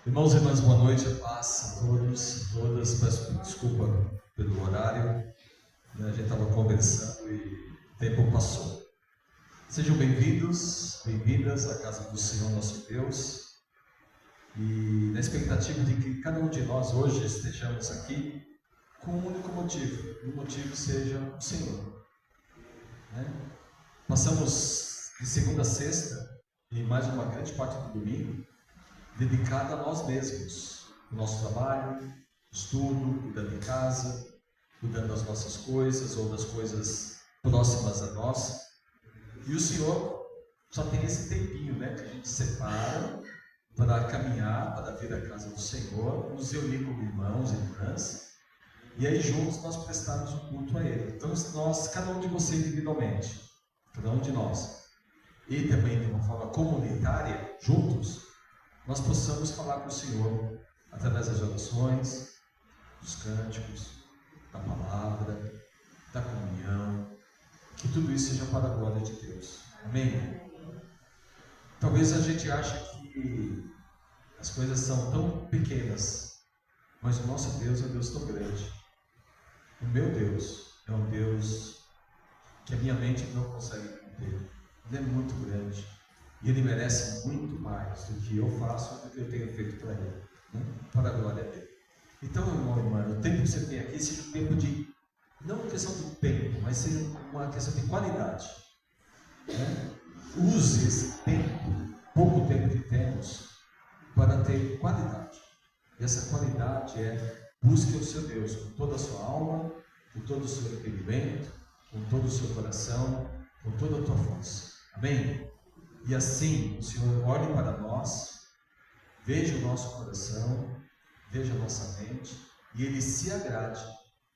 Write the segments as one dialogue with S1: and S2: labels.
S1: Irmãos e irmãs, boa noite, a paz a todos e todas. Peço desculpa pelo horário, a gente estava conversando e o tempo passou. Sejam bem-vindos, bem-vindas à casa do Senhor nosso Deus, e na expectativa de que cada um de nós hoje estejamos aqui com um único motivo, e o motivo seja o Senhor. Passamos de segunda a sexta e mais uma grande parte do domingo dedicada a nós mesmos, o nosso trabalho, estudo, cuidando em casa, cuidando das nossas coisas ou das coisas próximas a nós. E o Senhor só tem esse tempinho, que a gente separa para caminhar, para vir à casa do Senhor, nos reunir como irmãos e irmãs, e aí juntos nós prestarmos um culto a Ele. Então nós, cada um de vocês individualmente, cada um de nós, e também de uma forma comunitária, juntos, nós possamos falar com o Senhor através das orações, dos cânticos, da palavra, da comunhão, que tudo isso seja para a glória de Deus. Amém? Talvez a gente ache que as coisas são tão pequenas, mas o nosso Deus é um Deus tão grande. O meu Deus é um Deus que a minha mente não consegue conter. Ele é muito grande. E Ele merece muito mais do que eu faço, do que eu tenho feito para Ele, para a glória dEle. Então, irmão e irmã, o tempo que você tem aqui seja um tempo de, não uma questão de tempo, mas seja uma questão de qualidade. Use esse tempo, pouco tempo que temos, para ter qualidade. E essa qualidade é: busque o seu Deus com toda a sua alma, com todo o seu entendimento, com todo o seu coração, com toda a tua força. Amém? E assim o Senhor olhe para nós, veja o nosso coração, veja a nossa mente, e Ele se agrade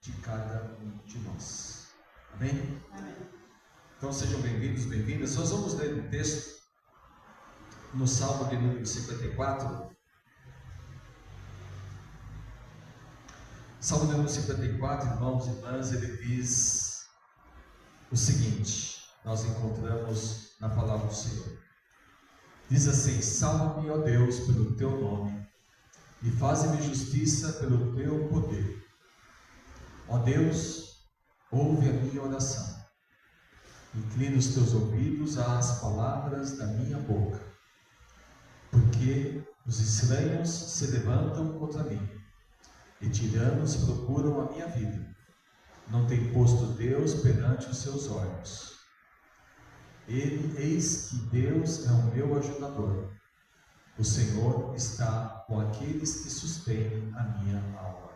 S1: de cada um de nós. Amém? Amém. Então sejam bem-vindos, bem-vindas. Nós vamos ler um texto no Salmo de número 54. Salmo de número 54, irmãos e irmãs, ele diz o seguinte, nós encontramos na palavra do Senhor. Diz assim: salva-me, ó Deus, pelo teu nome, e faze-me justiça pelo teu poder. Ó Deus, ouve a minha oração, inclina os teus ouvidos às palavras da minha boca, porque os estranhos se levantam contra mim, e tiranos procuram a minha vida. Não tem posto Deus perante os seus olhos. Eis que Deus é o meu ajudador. O Senhor está com aqueles que sustêm a minha alma.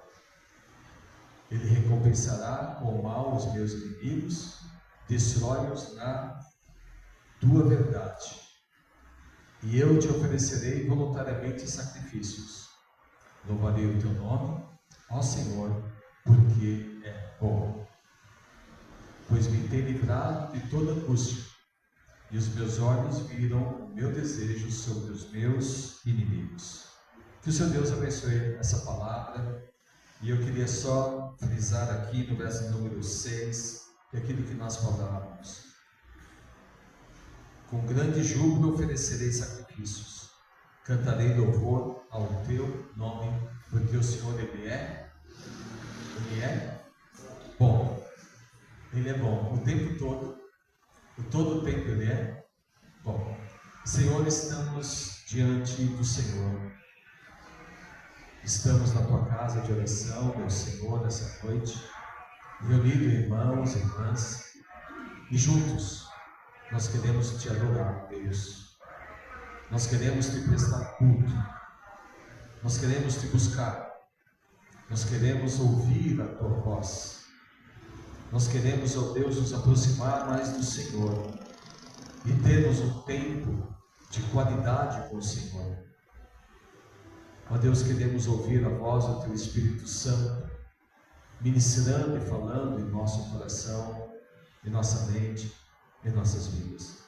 S1: Ele recompensará com o mal os meus inimigos, destrói-os na tua verdade. E eu te oferecerei voluntariamente sacrifícios. Louvarei o teu nome, ó Senhor, porque é bom. Pois me tem livrado de toda angústia, e os meus olhos viram o meu desejo sobre os meus inimigos. Que o seu Deus abençoe essa palavra. E eu queria só frisar aqui no verso número 6, aquilo que nós falávamos. Com grande júbilo oferecerei sacrifícios, cantarei louvor ao teu nome, porque o Senhor, Ele é bom. Ele é bom o tempo todo. Todo o tempo Ele é bom. Senhor, estamos diante do Senhor. Estamos na tua casa de oração, meu Senhor, nessa noite, reunidos irmãos e irmãs, e juntos nós queremos te adorar, Deus. Nós queremos te prestar culto. Nós queremos te buscar. Nós queremos ouvir a tua voz. Nós queremos, ó Deus, nos aproximar mais do Senhor e termos um tempo de qualidade com o Senhor. Ó Deus, queremos ouvir a voz do Teu Espírito Santo, ministrando e falando em nosso coração, em nossa mente, em nossas vidas.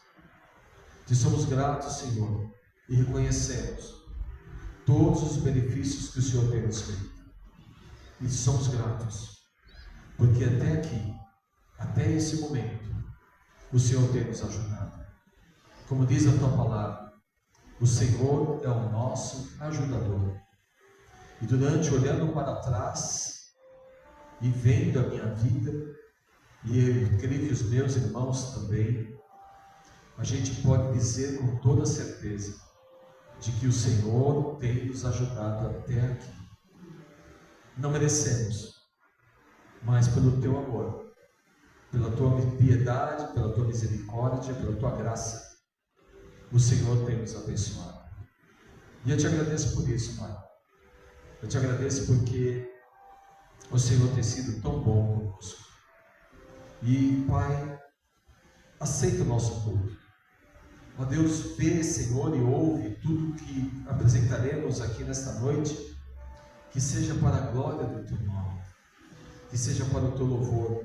S1: Te somos gratos, Senhor, e reconhecemos todos os benefícios que o Senhor tem nos feito. E somos gratos, porque até aqui, até esse momento, o Senhor tem nos ajudado. Como diz a tua palavra, O Senhor é o nosso ajudador. E durante, olhando para trás e vendo a minha vida, e eu creio que os meus irmãos também, a gente pode dizer com toda certeza de que o Senhor tem nos ajudado até aqui. Não merecemos, mas pelo teu amor, pela tua piedade, pela tua misericórdia, pela tua graça, o Senhor tem nos abençoado. E eu te agradeço por isso, Pai. Eu te agradeço porque o Senhor tem sido tão bom conosco. E, Pai, aceita o nosso culto. Ó Deus, vê, Senhor, e ouve tudo que apresentaremos aqui nesta noite, que seja para a glória do teu nome, que seja para o teu louvor,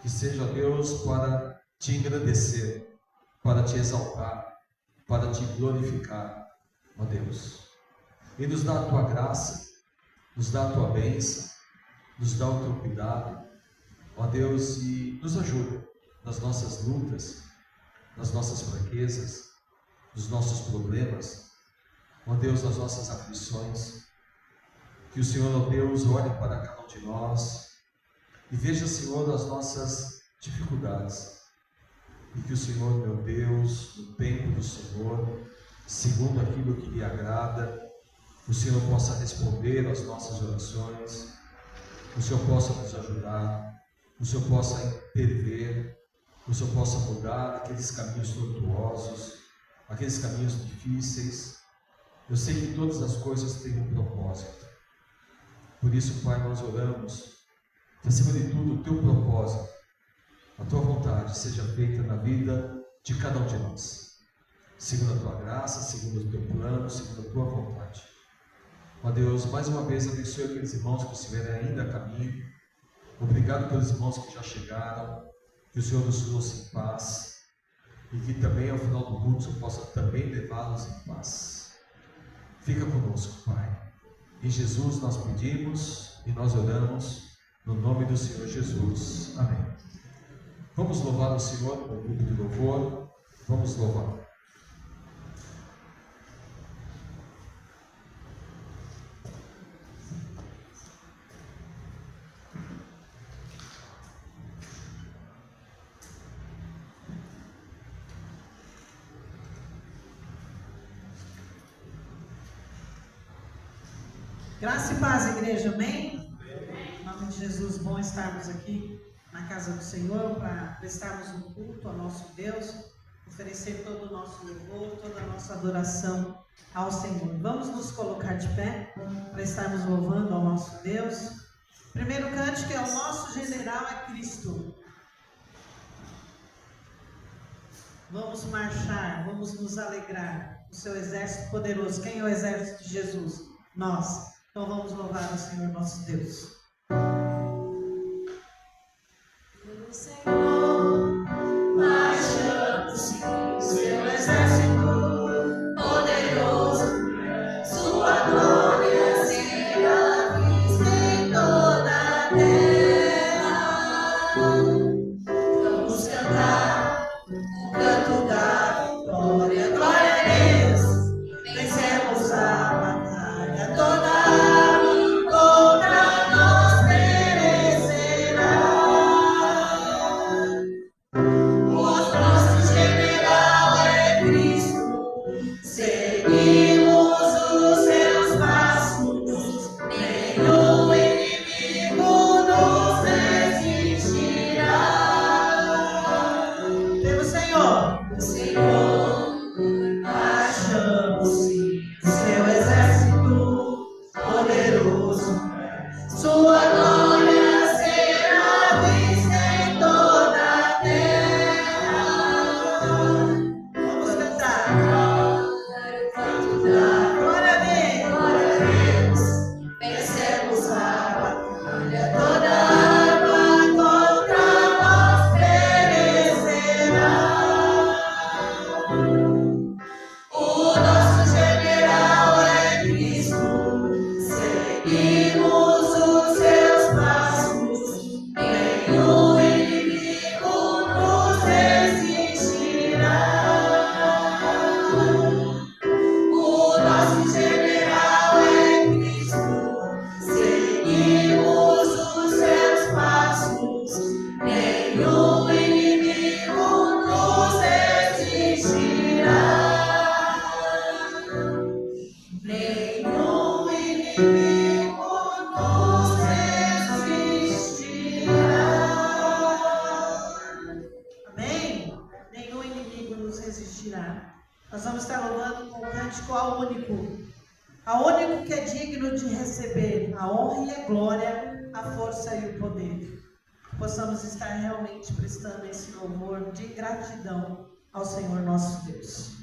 S1: que seja, Deus, para te engrandecer, para te exaltar, para te glorificar, ó Deus. E nos dá a tua graça, nos dá a tua bênção, nos dá o teu cuidado, ó Deus, e nos ajuda nas nossas lutas, nas nossas fraquezas, nos nossos problemas, ó Deus, nas nossas aflições. Que o Senhor, ó Deus, olhe para cada um de nós e veja, Senhor, as nossas dificuldades. E que o Senhor, meu Deus, no tempo do Senhor, segundo aquilo que lhe agrada, o Senhor possa responder às nossas orações, o Senhor possa nos ajudar, o Senhor possa intervir, o Senhor possa mudar aqueles caminhos tortuosos, aqueles caminhos difíceis. Eu sei que todas as coisas têm um propósito. Por isso, Pai, nós oramos que, acima de tudo, o teu propósito, a tua vontade seja feita na vida de cada um de nós, segundo a tua graça, segundo o teu plano, segundo a tua vontade. Ó Deus, mais uma vez abençoe aqueles irmãos que estiverem ainda a caminho. Obrigado pelos irmãos que já chegaram, que o Senhor nos trouxe em paz e que também ao final do culto o Senhor possa também levá-los em paz. Fica conosco, Pai. Em Jesus nós pedimos e nós oramos, no nome do Senhor Jesus. Amém. Vamos louvar o Senhor com o grupo de louvor. Vamos louvar.
S2: Graça e paz, igreja, amém? Em nome de Jesus, bom estarmos aqui na casa do Senhor para prestarmos um culto ao nosso Deus, oferecer todo o nosso louvor, toda a nossa adoração ao Senhor. Vamos nos colocar de pé para estarmos louvando ao nosso Deus. Primeiro cântico é o nosso general é Cristo. Vamos marchar, vamos nos alegrar. O seu exército poderoso. Quem é o exército de Jesus? Nós. Então vamos louvar o Senhor nosso Deus.
S3: O Senhor marchamos, seu exército poderoso, sua glória será vista em toda a terra. Vamos cantar o canto da vitória, glória a Deus, vencemos a batalha toda. O nosso general é
S2: mágico, ao único que é digno de receber a honra e a glória, a força e o poder. Possamos estar realmente prestando esse louvor de gratidão ao Senhor nosso Deus.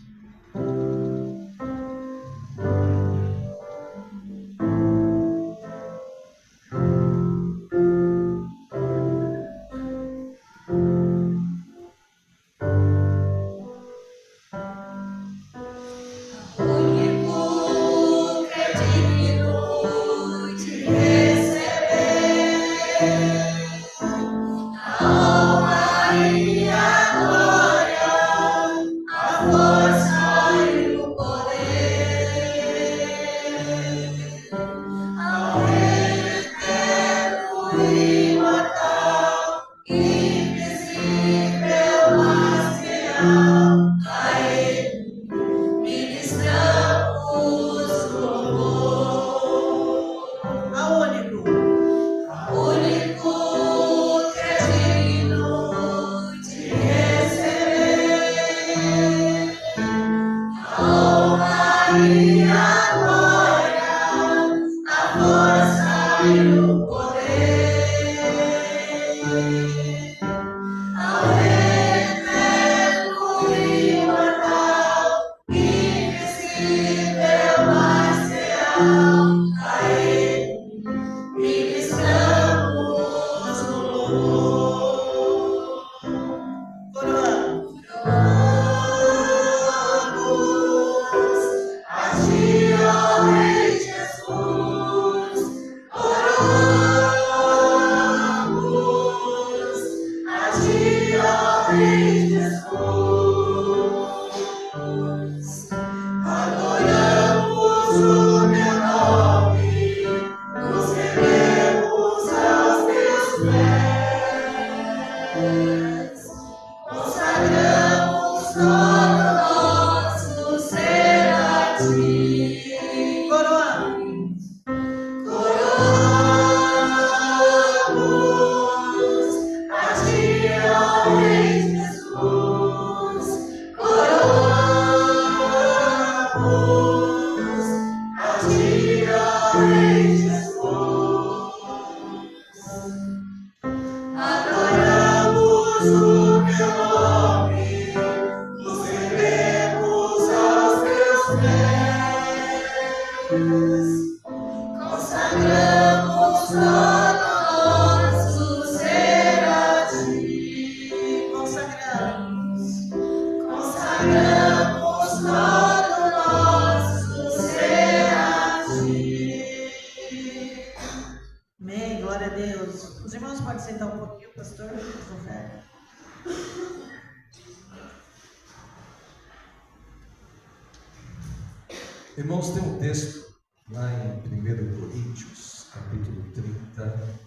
S1: Irmãos, tem um texto lá em 1 Coríntios, capítulo 30.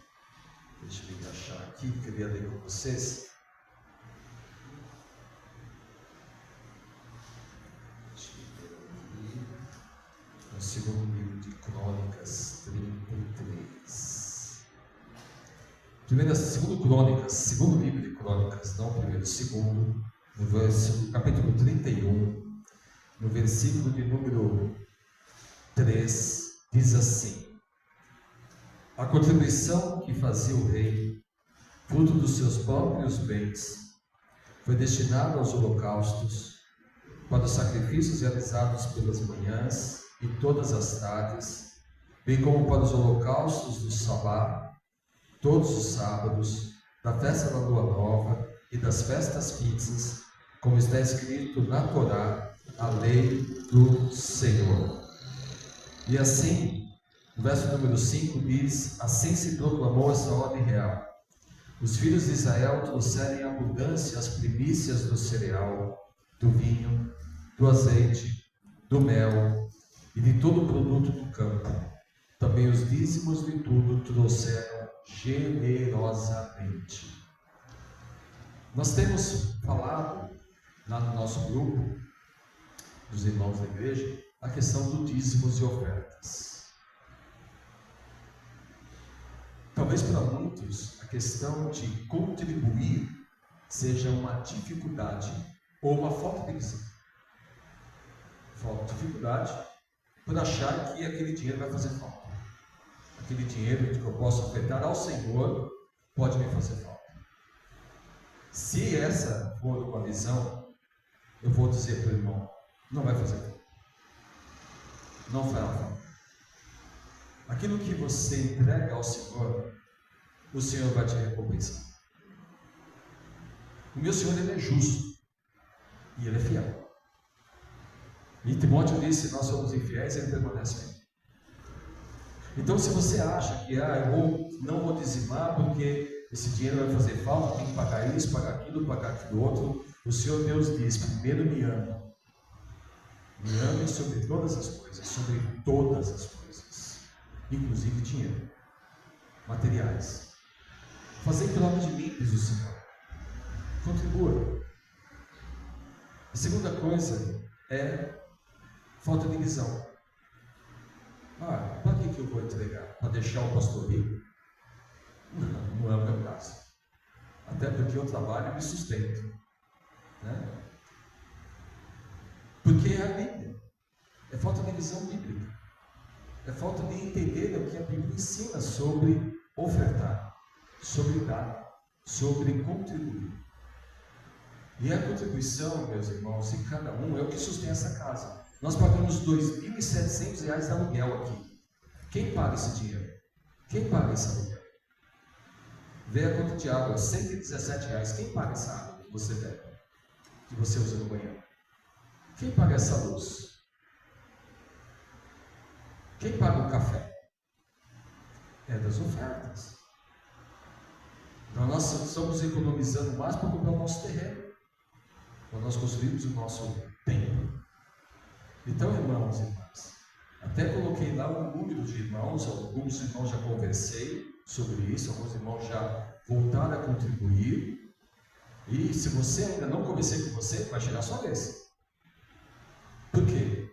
S1: Deixa eu encaixar aqui, queria ler com vocês. Deixa eu ver aqui. No segundo livro de Crônicas, 33. Segundo livro de Crônicas, não primeiro, segundo, no capítulo 31. No versículo de número 3, diz assim: a contribuição que fazia o rei, fruto dos seus próprios bens, foi destinada aos holocaustos, para os sacrifícios realizados pelas manhãs e todas as tardes, bem como para os holocaustos do sabá, todos os sábados, da festa da lua nova e das festas fixas, como está escrito na Torá, a lei do Senhor. E assim, o verso número 5 diz: assim se proclamou essa ordem real. Os filhos de Israel trouxeram em abundância as primícias do cereal, do vinho, do azeite, do mel e de todo o produto do campo. Também os dízimos de tudo trouxeram generosamente. Nós temos falado lá no nosso grupo dos irmãos da igreja, a questão do dízimos e ofertas. Talvez para muitos a questão de contribuir seja uma dificuldade ou uma falta de visão. falta dificuldade, por achar que aquele dinheiro vai fazer falta. Aquele dinheiro que eu posso ofertar ao Senhor pode me fazer falta. Se essa for uma visão, eu vou dizer para o irmão, não vai fazer falta. Não fará falta. Aquilo que você entrega ao Senhor, o Senhor vai te recompensar. O meu Senhor, Ele é justo e Ele é fiel. E Timóteo disse, nós somos infiéis e Ele permanece fiel. Então, se você acha que não vou dizimar porque esse dinheiro vai fazer falta, tem que pagar isso, pagar aquilo outro, o Senhor Deus diz, primeiro me ame. Me ame sobre todas as coisas, inclusive dinheiro, materiais. Fazei pelo nome de mim, diz o Senhor. Contribua. A segunda coisa é falta de visão. Para que eu vou entregar? Para deixar o pastor rico? Não é o meu caso. Até porque eu trabalho e me sustento. Né? Porque é a Bíblia. É falta de visão bíblica. É falta de entender o que a Bíblia ensina sobre ofertar, sobre dar, sobre contribuir. E a contribuição, meus irmãos, de cada um é o que sustém essa casa. Nós pagamos R$ 2.700 de aluguel aqui. Quem paga esse dinheiro? Quem paga esse aluguel? Vê a conta de água, R$ 117. Quem paga essa água que você bebe? Que você usa no banheiro? Quem paga essa luz? Quem paga o café? É das ofertas. Então nós estamos economizando mais para comprar o nosso terreno, para nós construirmos o nosso templo. Então, irmãos e irmãs, até coloquei lá um número de irmãos, alguns irmãos já conversei sobre isso, alguns irmãos já voltaram a contribuir. E se você ainda não conversei com você, vai chegar a sua vez. Por quê?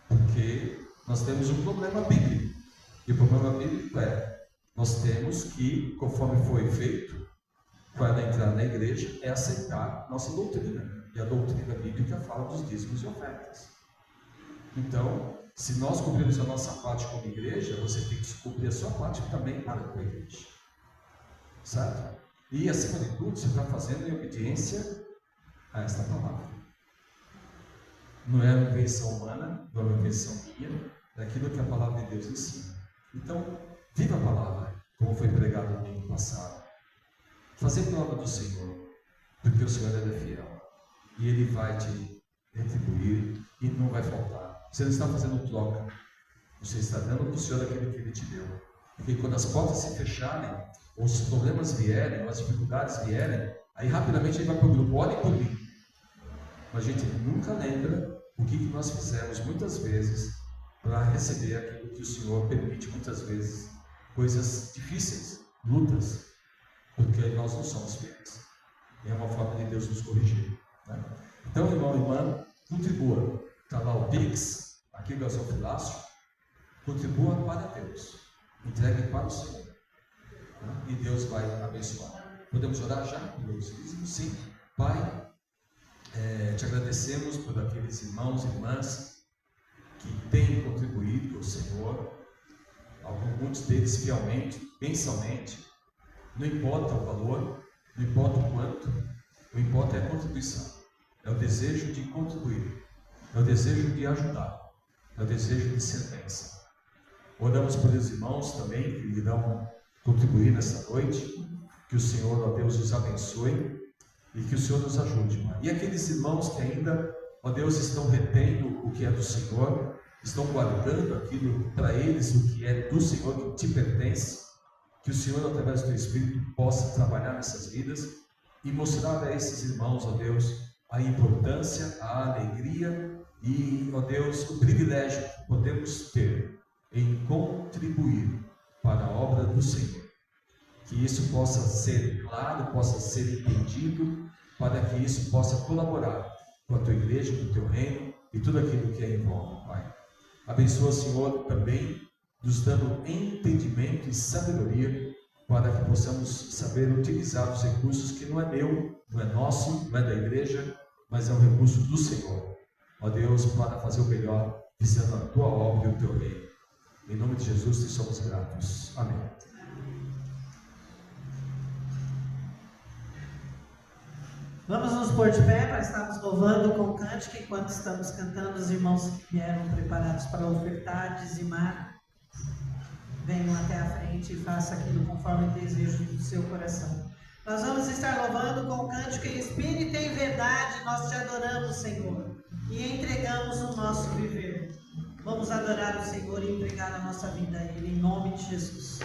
S1: Porque nós temos um problema bíblico. E o problema bíblico é, nós temos que, conforme foi feito, para entrar na igreja, é aceitar nossa doutrina. E a doutrina bíblica fala dos dízimos e ofertas. Então, se nós cumprirmos a nossa parte como igreja, você tem que cumprir a sua parte também para com a igreja. Certo? E, acima de tudo, você está fazendo em obediência a esta palavra. Não é uma invenção humana, não é uma invenção minha, é aquilo que a palavra de Deus ensina. Então, viva a palavra, como foi pregado no domingo passado. Fazer a palavra do Senhor, porque o Senhor é fiel. E Ele vai te retribuir e não vai faltar. Você não está fazendo troca, você está dando para o Senhor aquilo que Ele te deu. Porque quando as portas se fecharem, os problemas vierem, as dificuldades vierem, aí rapidamente Ele vai para o grupo, olhem por mim. Mas a gente nunca lembra o que nós fizemos muitas vezes para receber aquilo que o Senhor permite muitas vezes, coisas difíceis, lutas, porque nós não somos fiéis. É uma forma de Deus nos corrigir. Né? Então, irmão e irmã, contribua. Está lá o Pix, aqui o gasofilácio. Contribua para Deus. Entregue para o Senhor. Né? E Deus vai abençoar. Podemos orar já pelos dízimos? Sim. Pai, te agradecemos por aqueles irmãos e irmãs que têm contribuído ao Senhor. Muitos deles fielmente, mensalmente. Não importa o valor, não importa o quanto, o que importa é a contribuição. É o desejo de contribuir, é o desejo de ajudar, é o desejo de ser bênção. Oramos por esses irmãos também que irão contribuir nessa noite. Que o Senhor, ó Deus, os abençoe e que o Senhor nos ajude, Pai. E aqueles irmãos que ainda, ó Deus, estão retendo o que é do Senhor, estão guardando aquilo para eles, o que é do Senhor, que te pertence, que o Senhor, através do teu Espírito, possa trabalhar nessas vidas e mostrar a esses irmãos, ó Deus, a importância, a alegria e, ó Deus, o privilégio que podemos ter em contribuir para a obra do Senhor. Que isso possa ser claro, possa ser entendido, para que isso possa colaborar com a tua igreja, com o teu reino e tudo aquilo que a envolve, Pai. Abençoa, Senhor, também, nos dando entendimento e sabedoria para que possamos saber utilizar os recursos que não é meu, não é nosso, não é da igreja, mas é um recurso do Senhor. ó Deus, para fazer o melhor, visando a tua obra e o teu reino. Em nome de Jesus, te somos gratos. Amém.
S2: Vamos nos pôr de pé para estarmos louvando com o cântico. Enquanto estamos cantando, os irmãos que vieram preparados para ofertar, dizimar, venham até a frente e façam aquilo conforme o desejo do seu coração. Nós vamos estar louvando com o cântico em espírito e em verdade. Nós te adoramos, Senhor, e entregamos o nosso viver. Vamos adorar o Senhor e entregar a nossa vida a Ele, em nome de Jesus.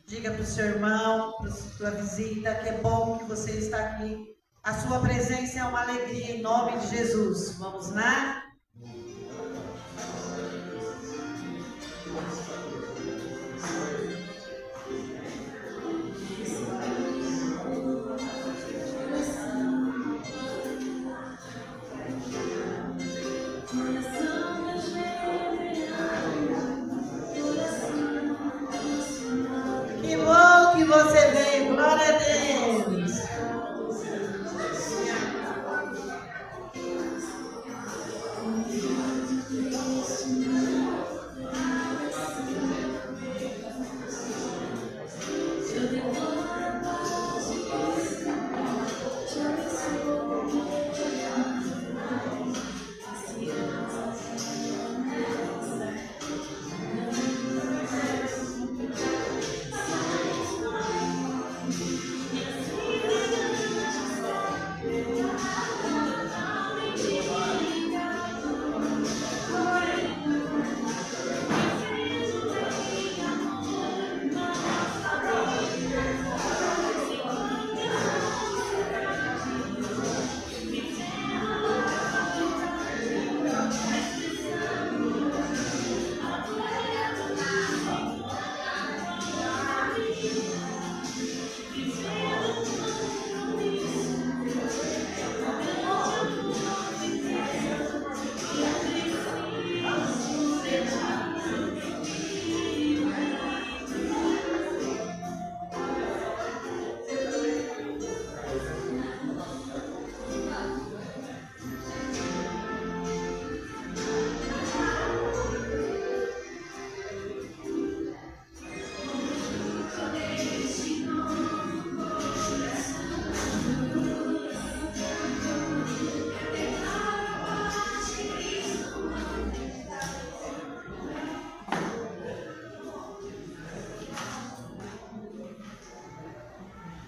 S2: Diga para o seu irmão, para a sua visita, que é bom que você está aqui. A sua presença é uma alegria em nome de Jesus. Vamos lá? Que bom que você veio, glória a Deus.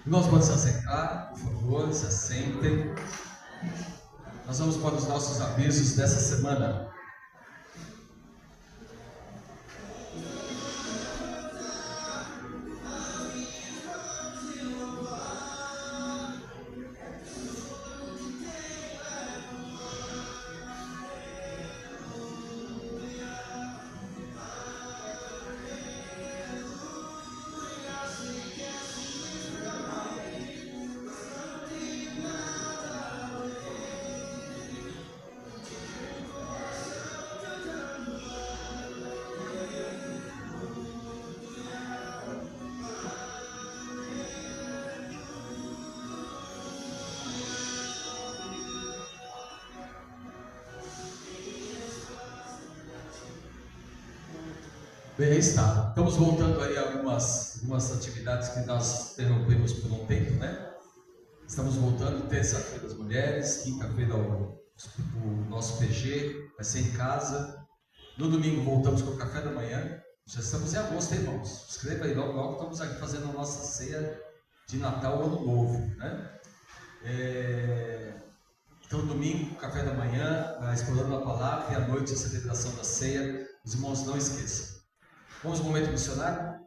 S1: Irmãos, podem se assentar, por favor, se assentem. Nós vamos para os nossos avisos dessa semana. Bem, aí está. Estamos voltando aí a algumas atividades que nós interrompemos por um tempo, né? Estamos voltando terça-feira as mulheres, quinta-feira o nosso PG, vai ser em casa. No domingo voltamos com o café da manhã. Já estamos em agosto, hein, irmãos? Escreva aí, logo estamos aqui fazendo a nossa ceia de Natal, Ano Novo, né? Então, domingo, café da manhã, explorando a palavra, e à noite a celebração da ceia. Os irmãos não esqueçam. Vamos ao momento missionário?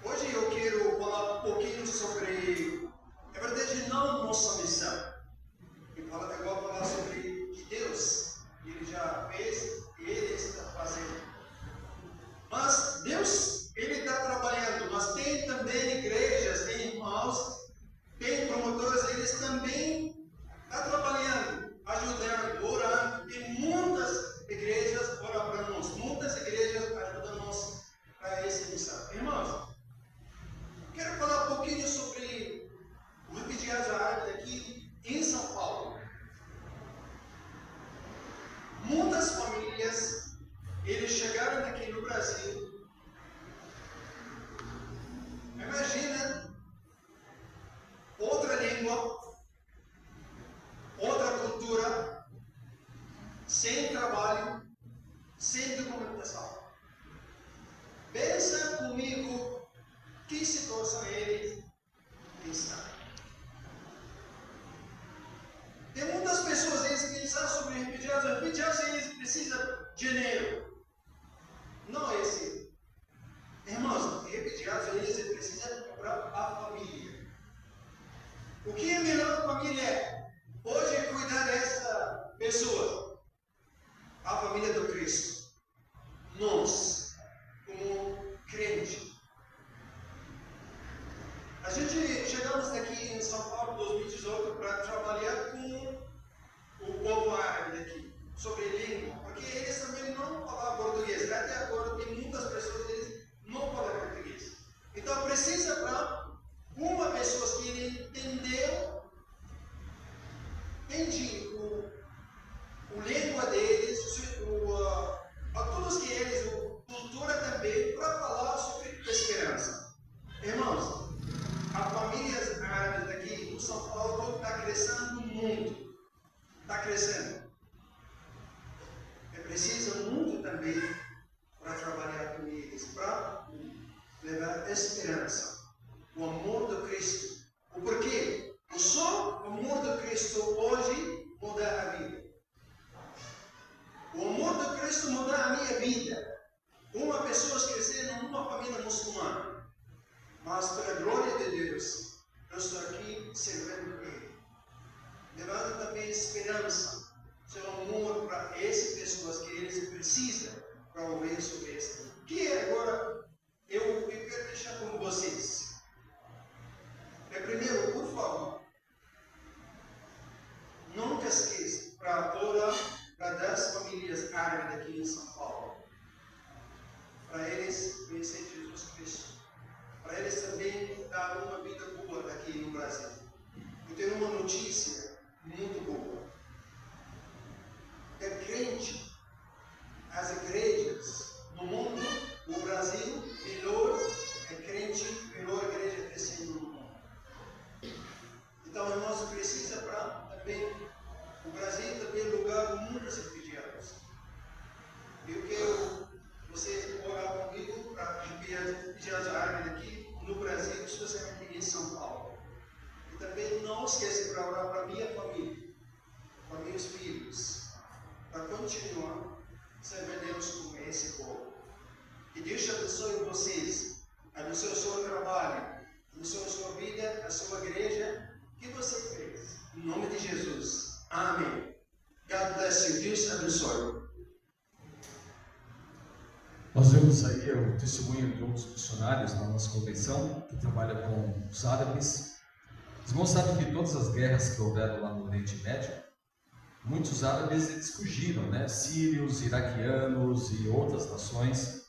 S4: Hoje eu quero falar um pouquinho sobre, na verdade, não nossa missão. Eu vou falar sobre de Deus. Ele já fez e Ele está fazendo. Mas Deus, Ele está trabalhando. Mas tem também igrejas, tem irmãos, tem promotores, eles também estão trabalhando, ajudando, orando. Tem muitas igrejas orando para nós, muitas igrejas ajudando nós para essa missão. Irmãos, quero falar um pouquinho sobre o refugiados árabes aqui em São Paulo. Muitas famílias, eles chegaram aqui no Brasil. Imagina outra língua, outra cultura, sem trabalho, sem documentação. Pensa comigo que situação eles estão. Tem muitas pessoas eles pensam sobre refugiados eles precisam de dinheiro. Não é assim. Irmãos, refugiados eles precisam para a família. O que é melhor para a família? Hoje é cuidar dessa pessoa, a família do Cristo. Nós, como crente. A gente chegamos aqui em São Paulo em 2018 para trabalhar com o povo árabe daqui, sobre língua, porque eles também não falavam português. Até agora tem muitas pessoas que não falam português. Então precisa para uma pessoa que ele entende o língua deles, a todos que eles, a cultura também, para falar sobre esperança. Irmãos, as famílias árabes aqui em São Paulo está crescendo muito. Está crescendo. É preciso muito também para trabalhar com eles, para levar esperança, o amor do Cristo. O porquê? Só o amor do Cristo hoje muda a vida. O amor do Cristo muda a minha vida. Uma pessoa crescendo numa família muçulmana, mas pela glória de Deus, eu estou aqui servindo Ele. Levando também esperança, seu amor para essas pessoas que eles precisam para ouvir sobre isso. Que agora eu quero deixar com vocês. Primeiro, por favor, nunca esqueça para orar para 10 famílias árabes aqui em São Paulo. Para eles conhecer Jesus Cristo. Para eles também dar uma vida boa aqui no Brasil. Eu tenho uma notícia muito boa. É crente, as igrejas no mundo, no Brasil, melhor é crente, melhor igreja crescendo no mundo. Então, irmãos, precisa para também, o Brasil também é lugar de muitos refugiados. Eu quero vocês continuar servindo com esse povo. Que Deus te abençoe vocês, abençoe o seu trabalho, abençoe a sua vida, a sua igreja, que você fez. Em nome de Jesus. Amém. God bless you. Deus te abençoe.
S1: Nós vemos aí o testemunho de outros missionários na nossa convenção, que trabalha com os árabes. Os irmãos sabem que todas as guerras que houveram lá no Oriente Médio, muitos árabes eles fugiram, né? Sírios, iraquianos e outras nações.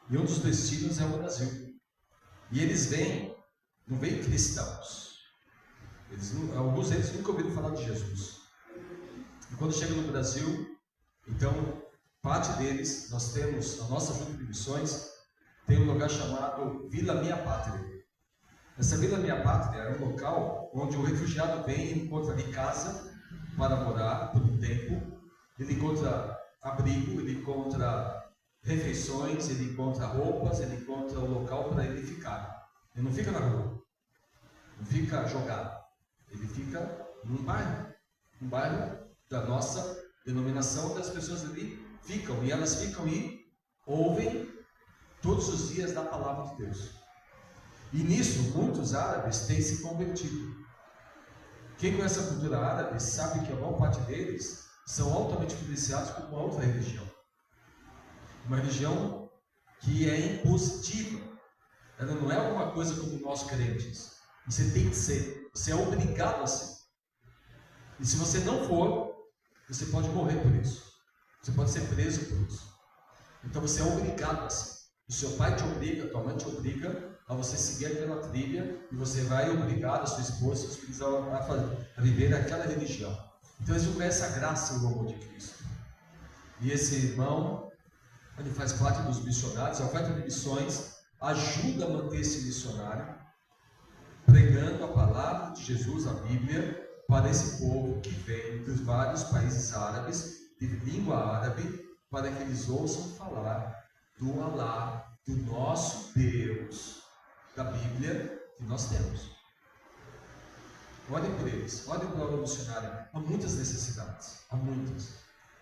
S1: E um dos destinos é o Brasil. E eles vêm, não vêm cristãos. Alguns deles nunca ouviram falar de Jesus. E quando chegam no Brasil, então, parte deles, nós temos, a nossa junta de missões, tem um lugar chamado Vila Minha Pátria. Essa Vila Minha Pátria é um local onde o refugiado vem e encontra ali casa para morar por um tempo. Ele encontra abrigo, ele encontra refeições, ele encontra roupas, ele encontra o local para ele ficar. Ele não fica na rua, não fica jogado, ele fica num bairro da nossa denominação, das pessoas ali ficam, e elas ficam e ouvem todos os dias da palavra de Deus. E nisso, muitos árabes têm se convertido. Quem conhece a cultura árabe sabe que a maior parte deles são altamente influenciados por uma outra religião. Uma religião que é impositiva. Ela não é alguma coisa como nós crentes. Você tem que ser. Você é obrigado a ser. E se você não for, você pode morrer por isso. Você pode ser preso por isso. Então você é obrigado a ser. O seu pai te obriga, a tua mãe te obriga a você seguir aquela trilha e você vai obrigar a sua esposa, seus filhos a viver aquela religião. Então eles não conhecem a graça e o amor de Cristo. E esse irmão, ele faz parte dos missionários, a oferta de missões ajuda a manter esse missionário pregando a palavra de Jesus, a Bíblia, para esse povo que vem dos vários países árabes, de língua árabe, para que eles ouçam falar do Alá, do nosso Deus, da Bíblia que nós temos. Olhem por eles, olhem para a obra missionária. Há muitas necessidades, há muitas.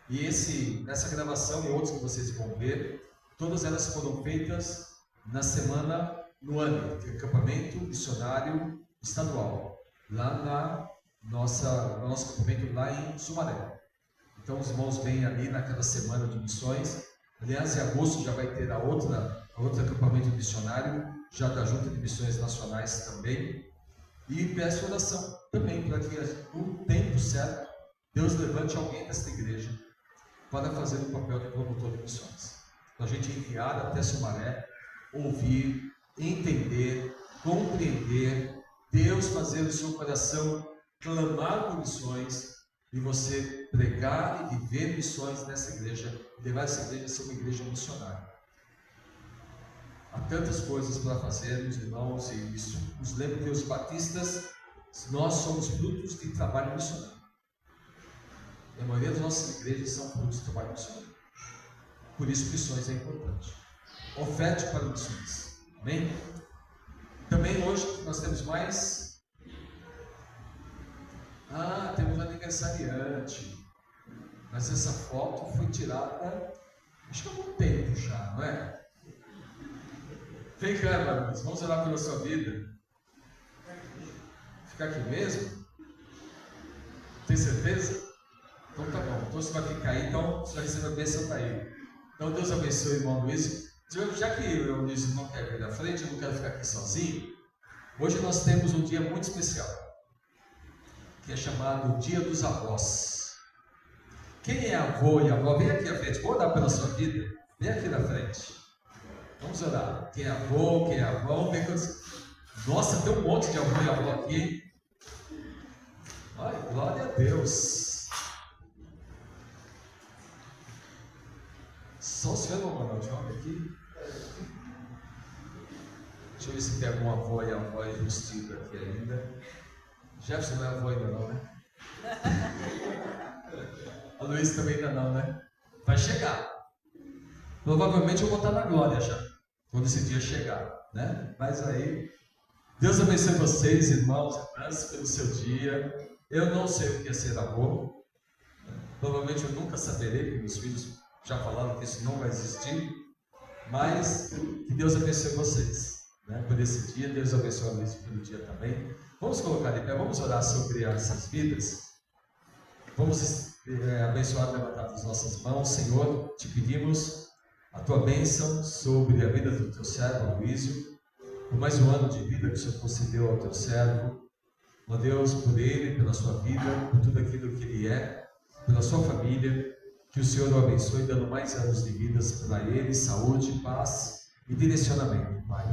S1: E essa gravação e outras que vocês vão ver, todas elas foram feitas na semana no ano, que é acampamento missionário estadual, lá no nosso acampamento lá em Sumaré. Então os irmãos vêm ali naquela semana de missões. Aliás, em agosto já vai ter a outro acampamento missionário, já da Junta de Missões Nacionais também. E peço oração também para que no tempo certo Deus levante alguém desta igreja para fazer o papel de promotor de missões. Para a gente enviar até Sumaré, ouvir, entender, compreender, Deus fazer o seu coração clamar por missões e você pregar e viver missões nessa igreja, levar essa igreja a ser uma igreja missionária. Há tantas coisas para fazermos, irmãos, e isso nos lembra que os batistas, nós somos frutos de trabalho missionário. E a maioria das nossas igrejas são frutos de trabalho missionário. Por isso, missões é importante. Oferte para missões. Amém? Também hoje nós temos mais... temos um aniversariante. Mas essa foto foi tirada, acho que há algum tempo já, não é? Vem cá, irmãos, vamos orar pela sua vida. Ficar aqui mesmo? Tem certeza? Então tá bom. Então você vai ficar aí, então você vai receber a bênção para aí. Então Deus abençoe o irmão Luiz. Já que o Luiz não quer vir à frente, eu não quero ficar aqui sozinho. Hoje nós temos um dia muito especial, que é chamado Dia dos Avós. Quem é avô e avó? Vem aqui à frente, vou orar pela sua vida. Vem aqui na frente. Vamos orar. Quem é avô, quem é avó? Nossa, tem um monte de avô e avó aqui. Ai, glória a Deus. Só o senhor, Manuel, de homem aqui. Deixa eu ver se tem algum avô e avó vestido aqui ainda. Jefferson não é avô ainda não, né? A Luísa também ainda não, né? Vai chegar. Provavelmente eu vou estar na glória já, quando esse dia chegar, né? Mas aí, Deus abençoe vocês, irmãos e irmãs, pelo seu dia. Eu não sei o que é ser avô. Provavelmente eu nunca saberei, porque meus filhos já falaram que isso não vai existir, mas que Deus abençoe vocês, né, por esse dia. Deus abençoe a Luiz pelo dia também. Vamos colocar de pé, vamos orar sobre essas vidas. Vamos abençoar, levantar as nossas mãos. Senhor, te pedimos a tua bênção sobre a vida do teu servo Aloísio, por mais um ano de vida que o Senhor concedeu ao teu servo. Ó Deus, por ele, pela sua vida, por tudo aquilo que ele é, pela sua família, que o Senhor o abençoe, dando mais anos de vidas para ele, saúde, paz e direcionamento, Pai.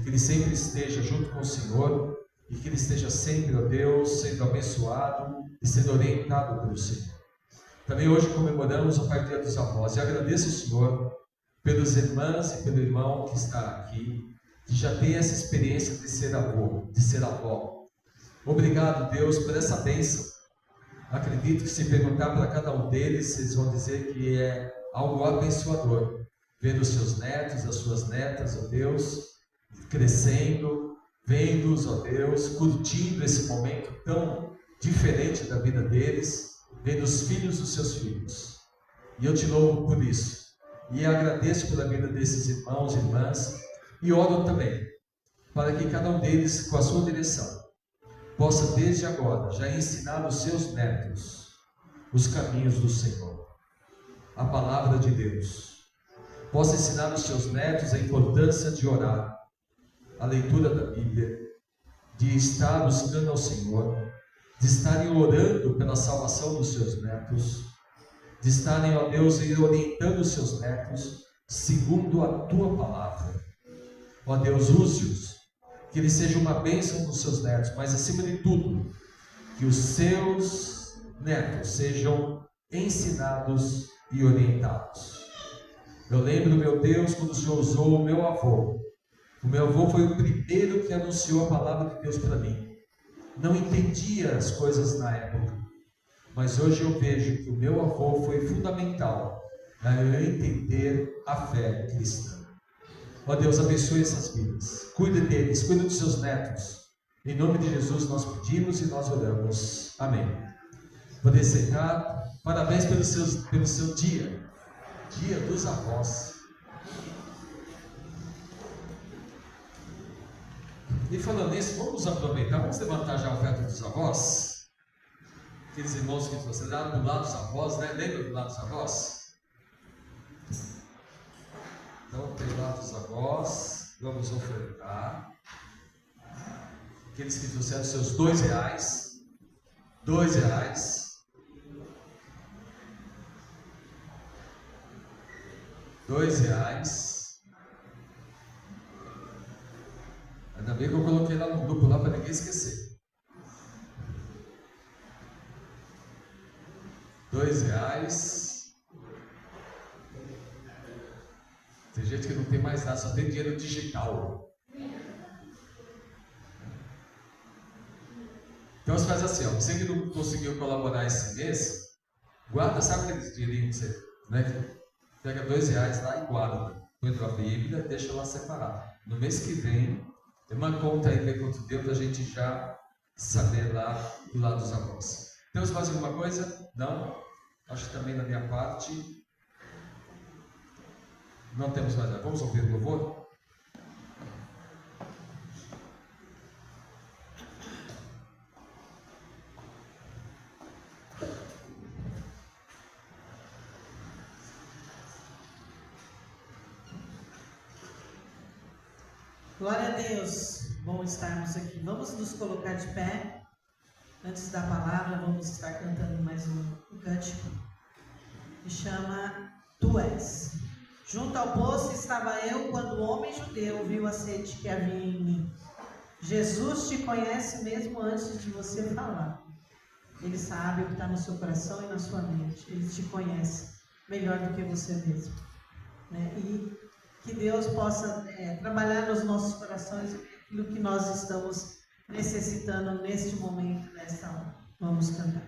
S1: Que ele sempre esteja junto com o Senhor e que ele esteja sempre, ó Deus, sendo abençoado e sendo orientado pelo Senhor. Também hoje comemoramos o Pai Dia dos Avós e agradeço ao Senhor pelas irmãs e pelo irmão que está aqui, que já tem essa experiência de ser avô, de ser avó. Obrigado, Deus, por essa bênção. Acredito que se perguntar para cada um deles, eles vão dizer que é algo abençoador, ver os seus netos, as suas netas, ó Deus, crescendo, vendo-os, ó Deus, curtindo esse momento tão diferente da vida deles, vendo os filhos dos seus filhos. E eu te louvo por isso, e agradeço pela vida desses irmãos e irmãs, e oro também, para que cada um deles, com a sua direção, possa desde agora já ensinar aos seus netos os caminhos do Senhor, a palavra de Deus. Possa ensinar aos seus netos a importância de orar, a leitura da Bíblia, de estar buscando ao Senhor, de estarem orando pela salvação dos seus netos, de estarem, ó Deus, orientando os seus netos segundo a tua palavra. Ó Deus, use-os, que ele seja uma bênção dos seus netos, mas acima de tudo, que os seus netos sejam ensinados e orientados. Eu lembro, meu Deus, quando o Senhor usou o meu avô. O meu avô foi o primeiro que anunciou a palavra de Deus para mim. Não entendia as coisas na época, mas hoje eu vejo que o meu avô foi fundamental para eu entender a fé cristã. Ó Deus, abençoe essas vidas, cuide deles, cuide dos seus netos. Em nome de Jesus nós pedimos e nós oramos. Amém. Poder sentar. Parabéns pelo seu dia dos avós. E falando nisso, vamos aproveitar, vamos levantar já a oferta dos avós. Aqueles irmãos que você dá do lado dos avós, né? Lembra do lado dos avós? Então, pelo lado dos avós, vamos ofertar. Aqueles que trouxeram seus R$2. R$2. R$2. Ainda bem que eu coloquei lá no grupo lá para ninguém esquecer. R$2. Tem gente que não tem mais nada, só tem dinheiro digital. Então você faz assim, ó, você que não conseguiu colaborar esse mês, guarda, sabe aqueles dinheirinhos que você, né? Pega R$2 lá e guarda. Põe na Bíblia e deixa lá separado. No mês que vem, tem uma conta aí, ver quanto deu para a gente já saber lá do lado dos avós. Temos mais alguma coisa? Não? Acho que também da minha parte. Não temos mais nada. Vamos ouvir o louvor?
S2: Glória a Deus, bom estarmos aqui. Vamos nos colocar de pé. Antes da palavra, vamos estar cantando mais um cântico que chama Tu És. Junto ao poço estava eu quando o homem judeu viu a sede que havia em mim. Jesus te conhece mesmo antes de você falar. Ele sabe o que está no seu coração e na sua mente. Ele te conhece melhor do que você mesmo, né? E que Deus possa trabalhar nos nossos corações aquilo que nós estamos necessitando neste momento, nesta hora. Vamos cantar.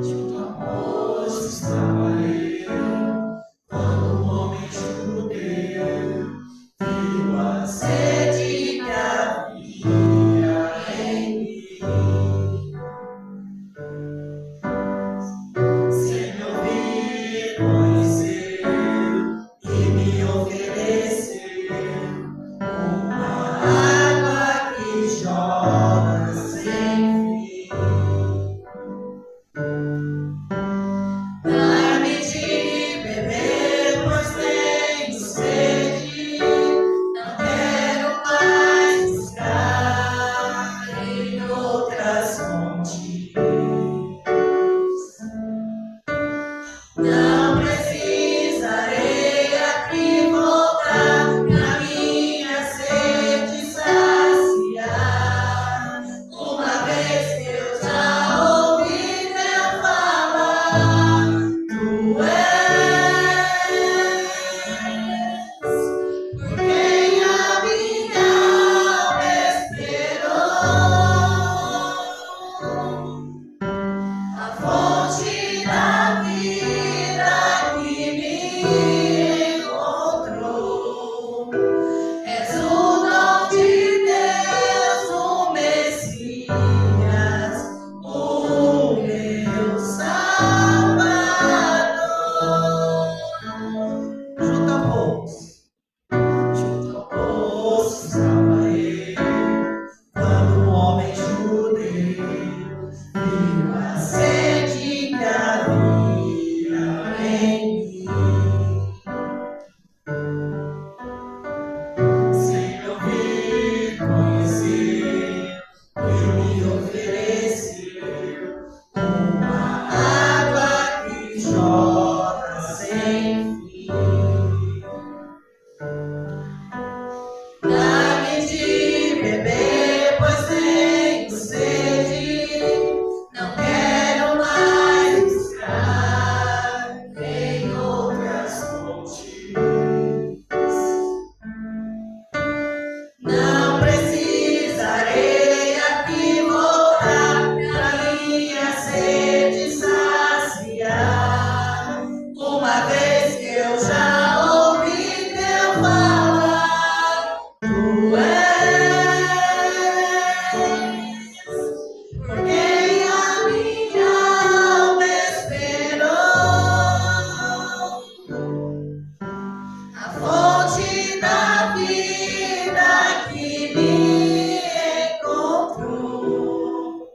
S3: Junto ao
S2: Junto ao poço. Junto ao poço estava ele, quando o homem judeu viu a sede que havia em mim. Sem ouvir, conhecer, ele me ofereceu uma água que jorra sem fim. Dá-me de beber, pois tenho sede. Não quero mais buscar em outras fontes. Não precisarei aqui voltar pra minha sede saciar, uma vez que eu já ouvi teu falar. Tu és por quem a minha alma esperou, a fonte da vida que me encontrou.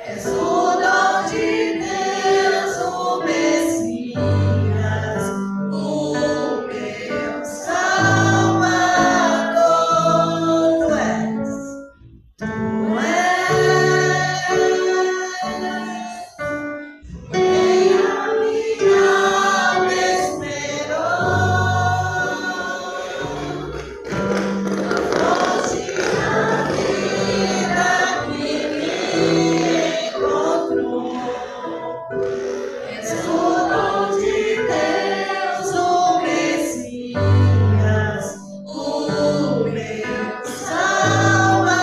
S2: És o dom de Deus, o Messias, o meu Salvador. Tu és, tu és, quem a minha alma esperou. A fonte da vida que me encontrou. És o dom de Deus, o Messias, o meu Salvador.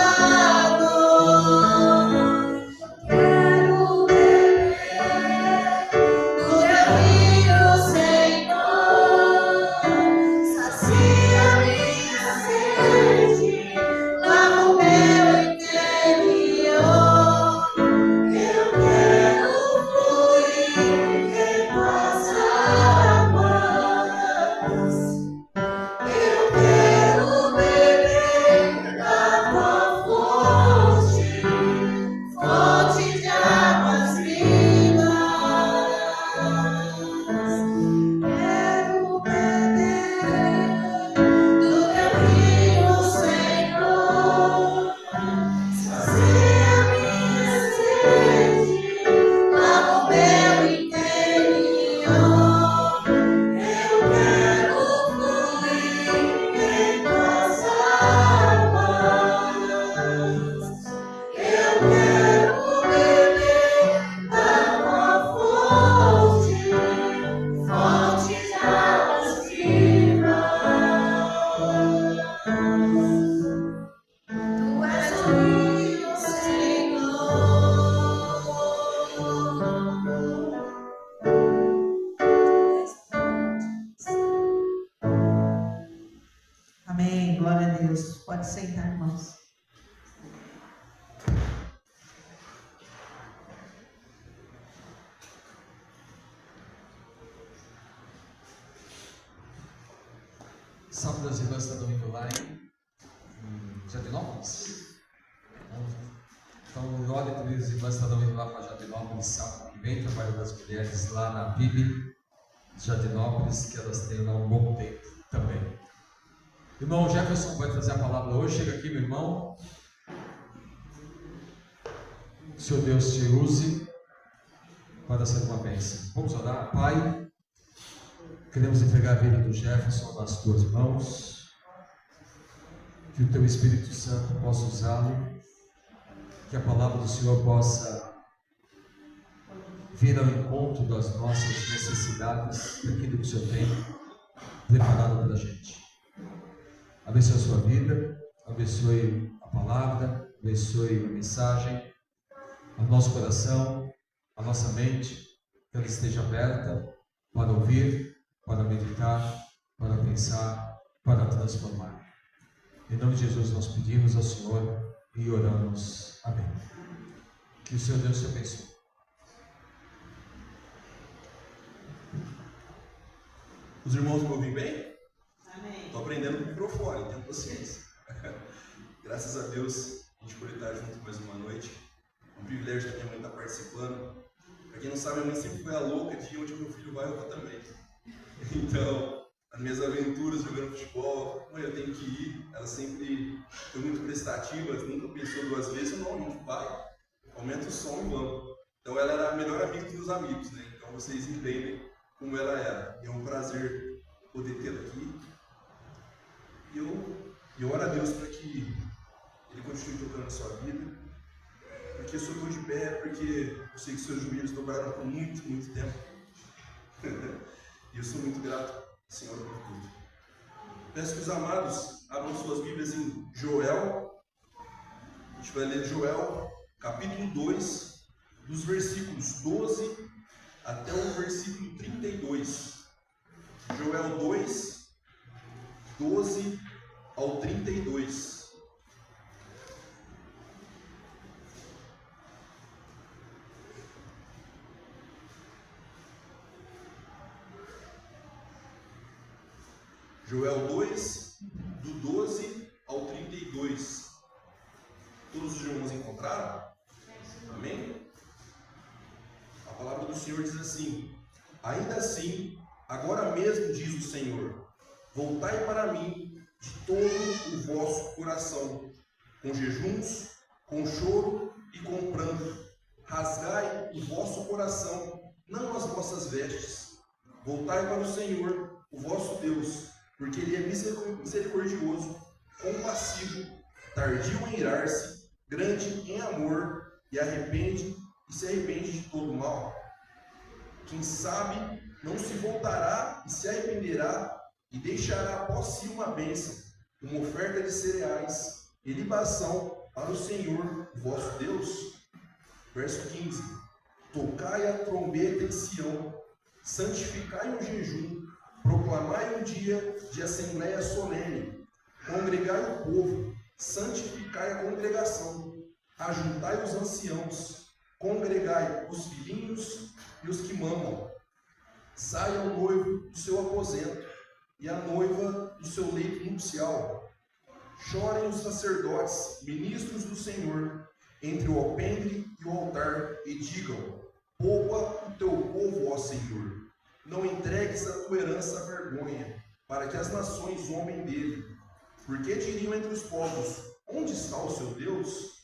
S2: Quero beber do teu rio, Senhor. Sacia minha sede, lava o meu interior. Eu quero fluir em tuas águas. Eu quero beber da tua fonte, fonte de águas vivas. Quero beber do teu rio, Senhor. Sacia minha sede, lava o meu interior. Eu quero fluir em tuas águas. Eu quero beber da tua fonte, fonte de águas vivas. Tu és o rio, Senhor. Amém, glória a Deus. Pode sentar, irmãos.
S1: Sábado as irmãs estão indo lá em Jardinópolis. Então, olha que as irmãs estão indo lá para Jardinópolis sábado que vem, trabalho das mulheres lá na PIB de Jardinópolis, que elas têm lá um bom tempo também. Irmão Jefferson vai trazer a palavra hoje. Chega aqui, meu irmão. Que o Senhor Deus te use para ser uma bênção. Vamos orar. Pai, queremos entregar a vida do Jefferson nas tuas mãos. Que o teu Espírito Santo possa usá-lo. Que a palavra do Senhor possa vir ao encontro das nossas necessidades, daquilo que o Senhor tem preparado para a gente. Abençoe a sua vida, abençoe a palavra, abençoe a mensagem, o nosso coração, a nossa mente, que ela esteja aberta para ouvir, para meditar, para pensar, para transformar. Em nome de Jesus nós pedimos ao Senhor e oramos. Amém. Que o Senhor Deus te abençoe.
S5: Os irmãos me ouvem bem?
S2: Amém.
S5: Estou aprendendo com o microfone, tenham paciência. Graças a Deus, a gente pode estar junto mais uma noite. É um privilégio que a minha mãe está participando. Para quem não sabe, minha mãe sempre foi a louca de onde meu filho vai, eu vou também. Então, as minhas aventuras jogando futebol, mãe, eu tenho que ir. Ela sempre foi muito prestativa, nunca pensou duas vezes. Não, a gente vai, aumenta o som e vamos. Então, ela era a melhor amiga dos meus amigos, né? Então, vocês entendem como ela era. E é um prazer poder tê-la aqui. E eu oro a Deus para que Ele continue tocando a sua vida. Porque eu só estou de pé, porque eu sei que seus joelhos dobraram por muito, muito tempo. E eu sou muito grato, Senhor, por tudo. Peço que os amados abram suas Bíblias em Joel. A gente vai ler Joel, capítulo 2, dos versículos 12 até o versículo 32. Joel 2, 12 ao 32. Joel 2, do 12 ao 32. Todos os irmãos encontraram? Amém? A palavra do Senhor diz assim: ainda assim, agora mesmo diz o Senhor, voltai para mim de todo o vosso coração, com jejuns, com choro e com pranto. Rasgai o vosso coração, não as vossas vestes. Voltai para o Senhor, o vosso Deus, porque Ele é misericordioso, compassivo, tardio em irar-se, grande em amor, e se arrepende de todo mal. Quem sabe não se voltará e se arrependerá, e deixará após si uma bênção, uma oferta de cereais e libação para o Senhor, vosso Deus. Verso 15: tocai a trombeta em Sião, santificai um jejum, proclamai um dia de assembleia solene, congregai o povo, santificai a congregação, ajuntai os anciãos, congregai os filhinhos e os que mamam. Saia o noivo do seu aposento e a noiva do seu leito nupcial. Chorem os sacerdotes, ministros do Senhor, entre o alpendre e o altar, e digam: poupa o teu povo, ó Senhor. Não entregues a tua herança à vergonha, para que as nações zombem dele. Porque diriam entre os povos: onde está o seu Deus?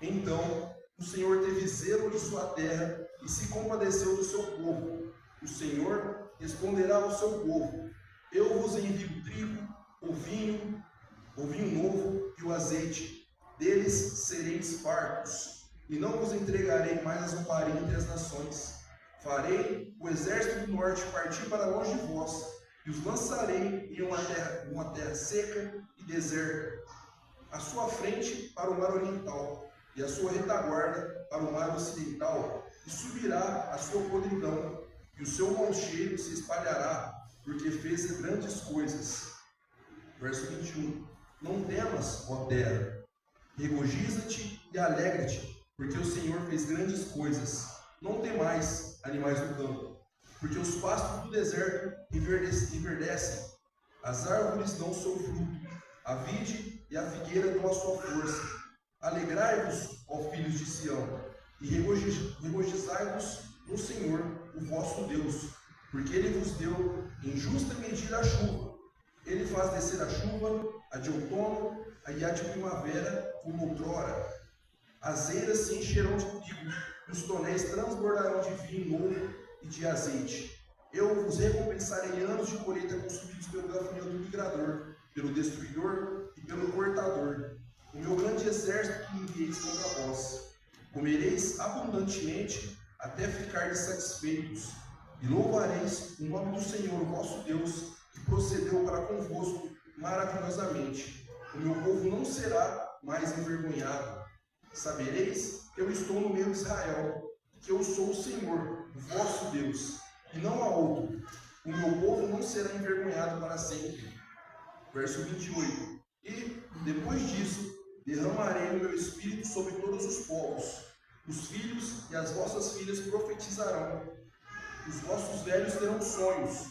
S5: Então o Senhor teve zelo de sua terra e se compadeceu do seu povo. O Senhor responderá ao seu povo: eu vos envio o trigo, o vinho novo e o azeite. Deles sereis fartos, e não vos entregarei mais as rouparia entre as nações. Farei o exército do norte partir para longe de vós, e os lançarei em uma terra seca e deserta, a sua frente para o mar oriental, e a sua retaguarda para o mar ocidental, e subirá a sua podridão, e o seu mau cheiro se espalhará, porque fez grandes coisas. Verso 21. Não temas, ó terra, regozija-te e alegra-te, porque o Senhor fez grandes coisas. Não temais, animais do campo, porque os pastos do deserto enverdecem, as árvores dão seu fruto, a vide e a figueira dão a sua força. Alegrai-vos, ó filhos de Sião, e regozijai-vos no Senhor, o vosso Deus, porque Ele vos deu em justa medida a chuva. Ele faz descer a chuva, a de outono e a de primavera, como outrora. As eiras se encherão de trigo, e os tonéis transbordarão de vinho novo e de azeite. Eu vos recompensarei anos de colheita consumidos pelo gafanhoto migrador, pelo destruidor e pelo cortador. O meu grande exército que envieis contra vós. Comereis abundantemente até ficardes satisfeitos, e louvareis o nome do Senhor, o vosso Deus, que procedeu para convosco maravilhosamente. O meu povo não será mais envergonhado. Sabereis que eu estou no meio de Israel, que eu sou o Senhor, o vosso Deus, e não há outro. O meu povo não será envergonhado para sempre. Verso 28. E, depois disso, derramarei o meu espírito sobre todos os povos. Os filhos e as vossas filhas profetizarão. Os vossos velhos terão sonhos,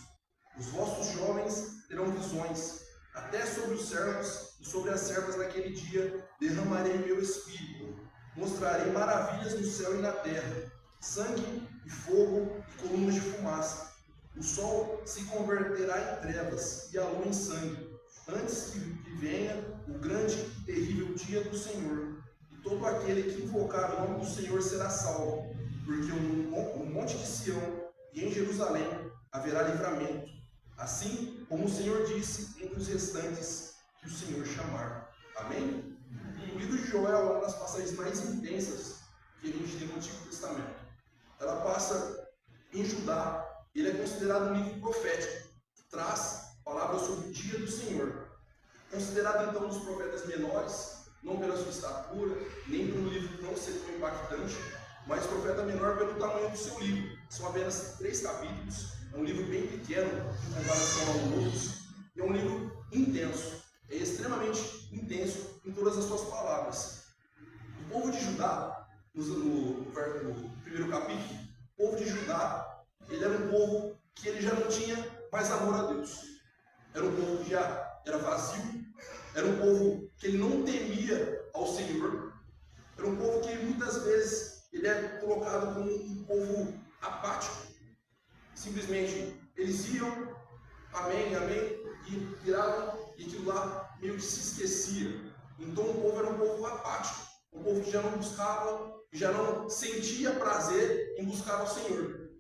S5: Os vossos jovens terão visões, até sobre os servos e sobre as servas naquele dia derramarei meu espírito. Mostrarei maravilhas no céu e na terra, sangue e fogo e colunas de fumaça. O sol se converterá em trevas e a lua em sangue, antes que venha o grande e terrível dia do Senhor. E todo aquele que invocar o nome do Senhor será salvo, porque no monte de Sião e em Jerusalém haverá livramento, assim como o Senhor disse entre os restantes que o Senhor chamar. Amém? O livro de Joel é uma das passagens mais intensas que a gente tem no Antigo Testamento. Ela passa em Judá. Ele é considerado um livro profético, que traz palavras sobre o dia do Senhor. Considerado então um dos profetas menores, não pela sua estatura, nem pelo livro não ser tão impactante, mas profeta menor pelo tamanho do seu livro. São apenas 3 capítulos, é um livro bem pequeno em comparação aos outros, e é um livro intenso, é extremamente intenso em todas as suas palavras. O povo de Judá, no primeiro capítulo, o povo de Judá, ele era um povo que ele já não tinha mais amor a Deus. Era um povo que já era vazio, era um povo que ele não temia ao Senhor, era um povo que muitas vezes ele é colocado como um povo apático. Simplesmente eles iam, amém, amém, e viravam, e aquilo lá meio que se esquecia. Então o povo era um povo apático, um povo que já não buscava, já não sentia prazer em buscar ao Senhor.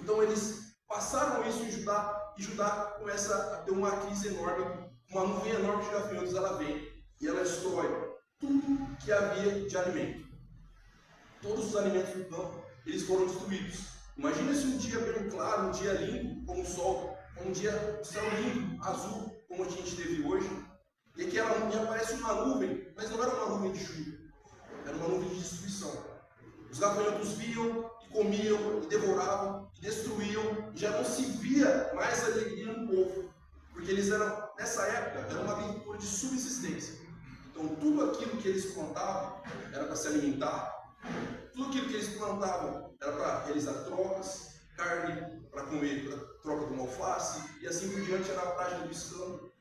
S5: Então eles passaram isso em Judá, e Judá começa a ter uma crise enorme, uma nuvem enorme de gafanhotos, ela vem, e ela destrói tudo que havia de alimento. Todos os alimentos do campo, eles foram destruídos. Imagina se um dia bem claro, um dia lindo, como o sol, um dia céu lindo, azul, como a gente teve hoje, e que aparece uma nuvem, mas não era uma nuvem de chuva, era uma nuvem de destruição. Os gafanhotos viam, e comiam, e devoravam, e destruíam, e já não se via mais alegria no povo, porque eles eram, nessa época, era uma agricultura de subsistência. Então tudo aquilo que eles plantavam era para se alimentar, tudo aquilo que eles plantavam era para realizar trocas, carne para comer, para troca de uma alface, e assim por diante era a prática do escambo.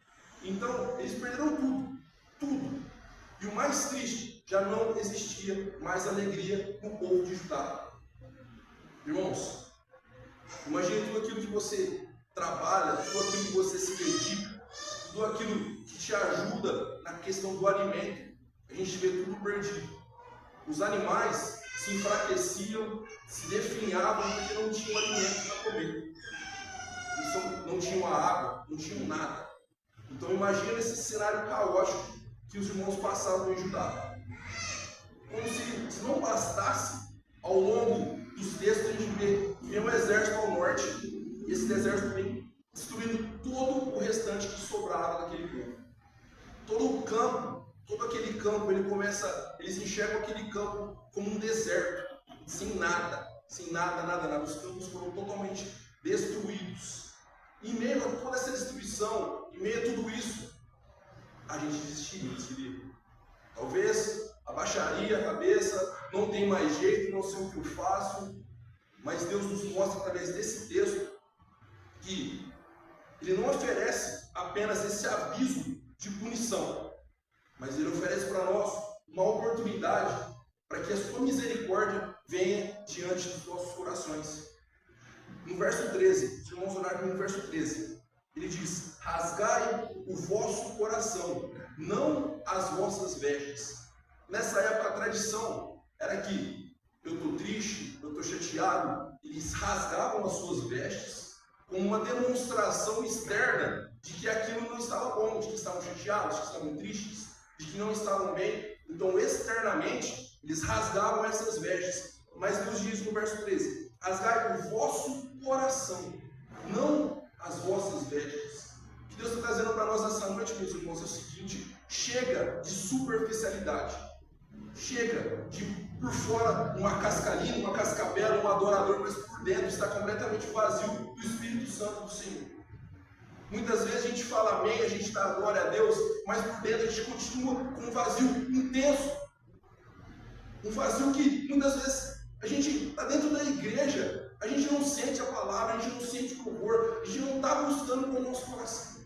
S5: Então eles perderam tudo, tudo. E o mais triste, já não existia mais alegria no povo de Judá. Irmãos, imagine tudo aquilo que você trabalha, tudo aquilo que você se dedica, tudo aquilo que te ajuda na questão do alimento, a gente vê tudo perdido. Os animais se enfraqueciam, se definhavam porque não tinham alimento para comer. Não tinham a água, não tinham nada. Então imagina esse cenário caótico que os irmãos passaram em Judá. Como se não bastasse, ao longo dos textos a gente vê um exército ao norte, e esse exército vem destruindo todo o restante que sobrava daquele povo. Todo o campo, todo aquele campo, eles enxergam aquele campo como um deserto, sem nada, nada. Os campos foram totalmente destruídos. Em meio a toda essa destruição, em meio a tudo isso, a gente desistiria. Talvez abaixaria a cabeça, não tem mais jeito, não sei o que eu faço, mas Deus nos mostra através desse texto que Ele não oferece apenas esse aviso de punição, mas Ele oferece para nós uma oportunidade para que a sua misericórdia venha diante dos nossos corações. No verso 13, os irmãos olharem no verso 13, ele diz: rasgai o vosso coração, não as vossas vestes. Nessa época a tradição era que eu estou triste, eu estou chateado, eles rasgavam as suas vestes como uma demonstração externa de que aquilo não estava bom, de que estavam chateados, de que estavam tristes, de que não estavam bem. Então externamente eles rasgavam essas vestes. Mas Deus diz no verso 13: rasgai o vosso coração, não as vossas vestes. O que Deus está trazendo para nós essa noite, meus irmãos, é o seguinte: chega de superficialidade, chega de por fora uma cascalina, uma cascabela, um adorador, mas por dentro está completamente vazio do Espírito Santo do Senhor. Muitas vezes a gente fala amém, a gente dá glória a Deus, mas por dentro a gente continua com um vazio intenso, um vazio que muitas vezes a gente está dentro da igreja, a gente não sente a palavra, a gente não sente o louvor, a gente não está buscando com o nosso coração.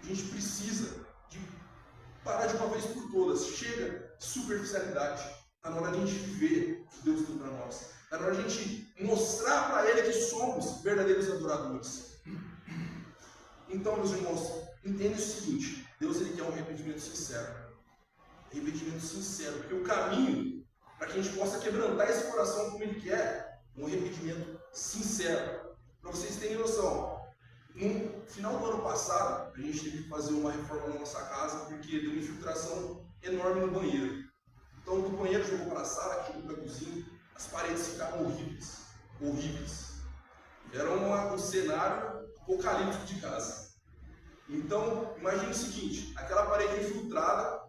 S5: A gente precisa de parar de uma vez por todas. Chega de superficialidade. Está na hora de a gente viver o que Deus tem para nós. Está na hora de a gente mostrar para Ele que somos verdadeiros adoradores. Então, meus irmãos, entenda o seguinte: Deus ele quer um arrependimento sincero. Arrependimento sincero, porque o caminho para que a gente possa quebrantar esse coração como Ele quer, um arrependimento sincero. Para vocês terem noção, no final do ano passado, a gente teve que fazer uma reforma na nossa casa porque deu uma infiltração enorme no banheiro. Então, do banheiro jogou para a sala, jogou para a cozinha, as paredes ficaram horríveis. Horríveis. Era um cenário apocalíptico de casa. Então, imagine o seguinte: aquela parede infiltrada,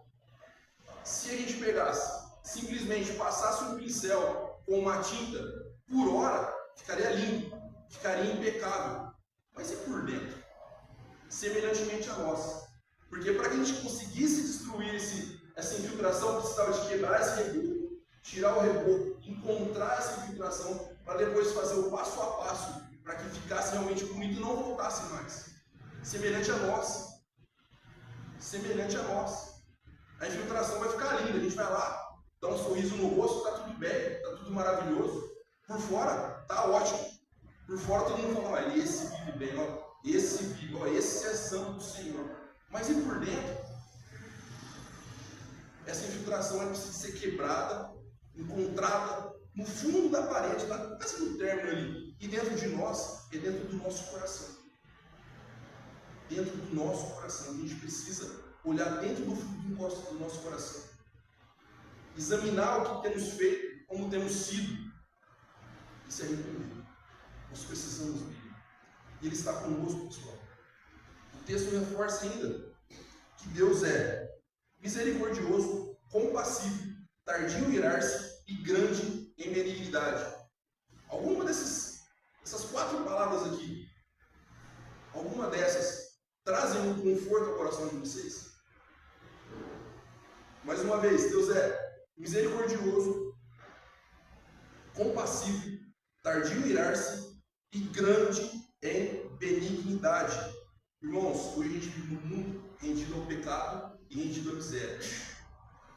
S5: se a gente pegasse, simplesmente passasse um pincel com uma tinta, por hora, ficaria limpo, ficaria impecável. Mas e por dentro? Semelhantemente a nós. Porque para que a gente conseguisse destruir essa infiltração, precisava de quebrar esse reboco, tirar o reboco, encontrar essa infiltração, para depois fazer o passo a passo, para que ficasse realmente bonito e não voltasse mais. Semelhante a nós. Semelhante a nós. A infiltração vai ficar linda, a gente vai lá, dá um sorriso no rosto, está tudo bem, está tudo maravilhoso. Por fora, está ótimo. Por fora todo mundo fala: ah, esse vive bem, ó, esse vive, ó, esse é santo do Senhor. Mas e por dentro? Essa infiltração ela precisa ser quebrada, encontrada no fundo da parede, quase no término ali. E dentro de nós, é dentro do nosso coração. Dentro do nosso coração. A gente precisa olhar dentro do fundo do nosso coração. Examinar o que temos feito, como temos sido. E se arrepender. Nós precisamos dele. E Ele está conosco, pessoal. O texto reforça ainda que Deus é misericordioso, compassivo, tardio em irar-se e grande em benignidade. Alguma dessas 4 palavras aqui, alguma dessas trazem um conforto ao coração de vocês? Mais uma vez, Deus é misericordioso, compassivo, tardio em irar-se e grande em benignidade. Irmãos, hoje a gente vive num mundo rendido ao pecado e rendido à miséria.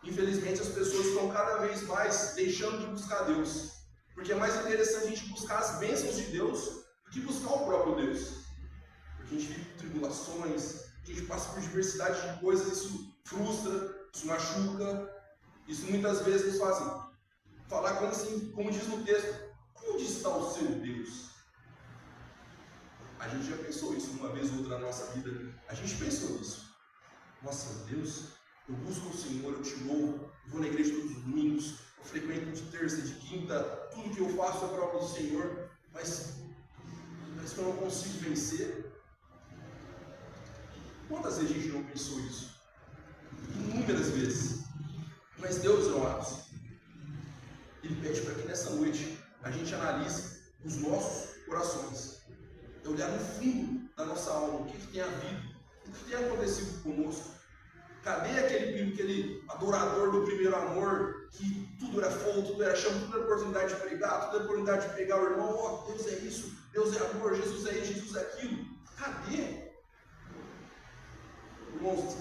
S5: Infelizmente, as pessoas estão cada vez mais deixando de buscar Deus. Porque é mais interessante a gente buscar as bênçãos de Deus do que buscar o próprio Deus. Porque a gente vive tribulações, a gente passa por diversidade de coisas, isso frustra, isso machuca, isso muitas vezes nos faz falar como diz no texto: onde está o seu Deus? A gente já pensou isso uma vez ou outra na nossa vida. A gente pensou nisso. Nossa, Deus, eu busco o Senhor, eu te louvo, eu vou na igreja todos os domingos, eu frequento de terça, de quinta, tudo que eu faço é para a obra do Senhor, mas parece que eu não consigo vencer. Quantas vezes a gente não pensou isso? Inúmeras vezes. Mas Deus, amados, Ele pede para que nessa noite a gente analise os nossos corações. É olhar no fundo da nossa alma, o que tem havido, o que tem acontecido conosco. Cadê aquele adorador do primeiro amor, que tudo era fogo, tudo era chama, tudo era oportunidade de pregar, tudo era oportunidade de pegar o irmão? Oh, Deus é isso, Deus é amor, Jesus é isso, Jesus é aquilo. Cadê? Irmãos,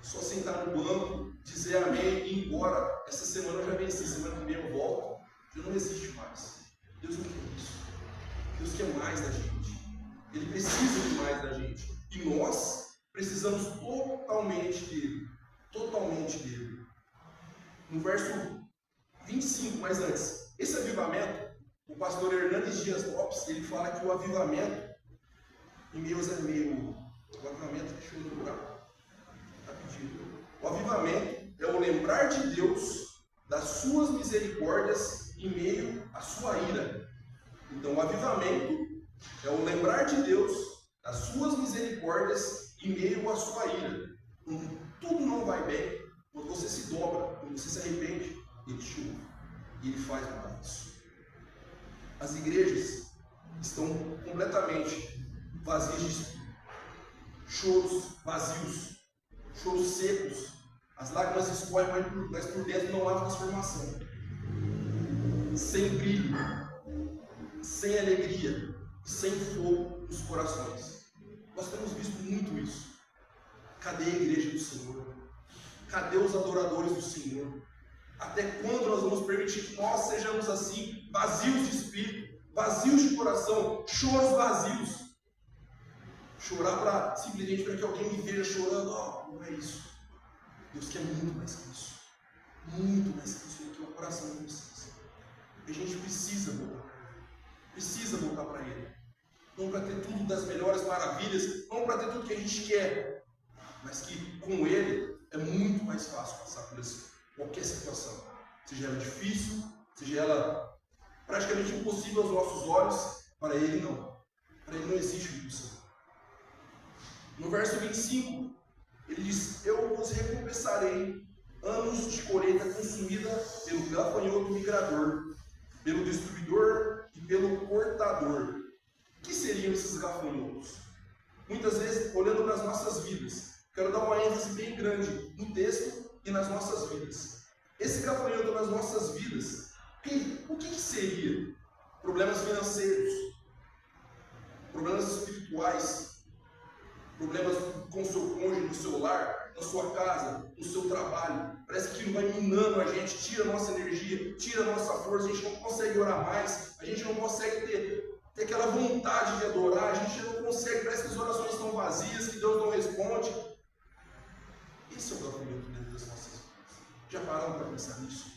S5: só sentar no banco, dizer amém e ir embora. Essa semana eu já venci, semana que vem eu volto, já não existe mais. Deus não quer isso. Deus quer mais da gente. Ele precisa de mais da gente. E nós precisamos totalmente dele. Totalmente dele. No verso 25, mais antes, esse avivamento, o pastor Hernandes Dias Lopes, ele fala que o avivamento, em meio o avivamento, deixa eu procurar rapidinho. O avivamento é o lembrar de Deus das suas misericórdias em meio à sua ira. Então, o avivamento é o lembrar de Deus das suas misericórdias em meio à sua ira. Quando tudo não vai bem, quando você se dobra, quando você se arrepende, Ele te ouve. E Ele faz mudar isso. As igrejas estão completamente vazias de choros vazios, choros secos. As lágrimas escorrem, mas por dentro não há transformação. Sem brilho. sem alegria, sem fogo nos corações. Nós temos visto muito isso. Cadê a igreja do Senhor? Cadê os adoradores do Senhor? Até quando nós vamos permitir que nós sejamos assim, vazios de espírito, vazios de coração, choros vazios? Chorar para simplesmente para que alguém me veja chorando, não é isso. Deus quer muito mais que isso. Muito mais que isso, que o coração de vocês. E a gente precisa voltar para Ele. Não para ter tudo das melhores maravilhas, não para ter tudo que a gente quer, mas que com Ele é muito mais fácil passar por qualquer situação. Seja ela difícil, seja ela praticamente impossível aos nossos olhos, para Ele não. Para Ele não existe impossível. No verso 25, ele diz: eu vos recompensarei anos de colheita consumida pelo gafanhoto migrador, pelo destruidor e pelo cortador. O que seriam esses gafanhotos? Muitas vezes, olhando para as nossas vidas, quero dar uma ênfase bem grande no texto e nas nossas vidas. Esse gafanhoto nas nossas vidas, o que seria? Problemas financeiros, problemas espirituais, problemas com o seu cônjuge, no seu lar, na sua casa, no seu trabalho. Parece que aquilo vai minando a gente, tira a nossa energia, tira a nossa força, a gente não consegue orar mais, a gente não consegue ter aquela vontade de adorar, a gente não consegue, parece que as orações estão vazias, que Deus não responde. Esse é o gafanhoto dentro das nossas vidas. Já pararam para pensar nisso?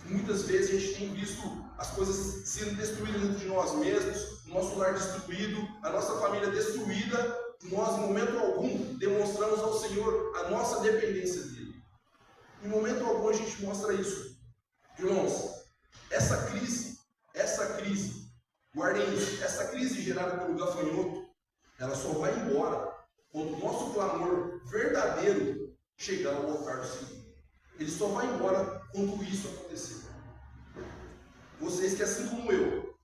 S5: Muitas vezes a gente tem visto as coisas sendo destruídas dentro de nós mesmos, o nosso lar destruído, a nossa família destruída. Nós, em momento algum, demonstramos ao Senhor a nossa dependência dEle. Em momento algum a gente mostra isso. Irmãos, essa crise, guardem isso, essa crise gerada pelo gafanhoto, ela só vai embora quando o nosso clamor verdadeiro chegar ao altar do Senhor. Ele só vai embora quando isso acontecer. Vocês que, assim como eu,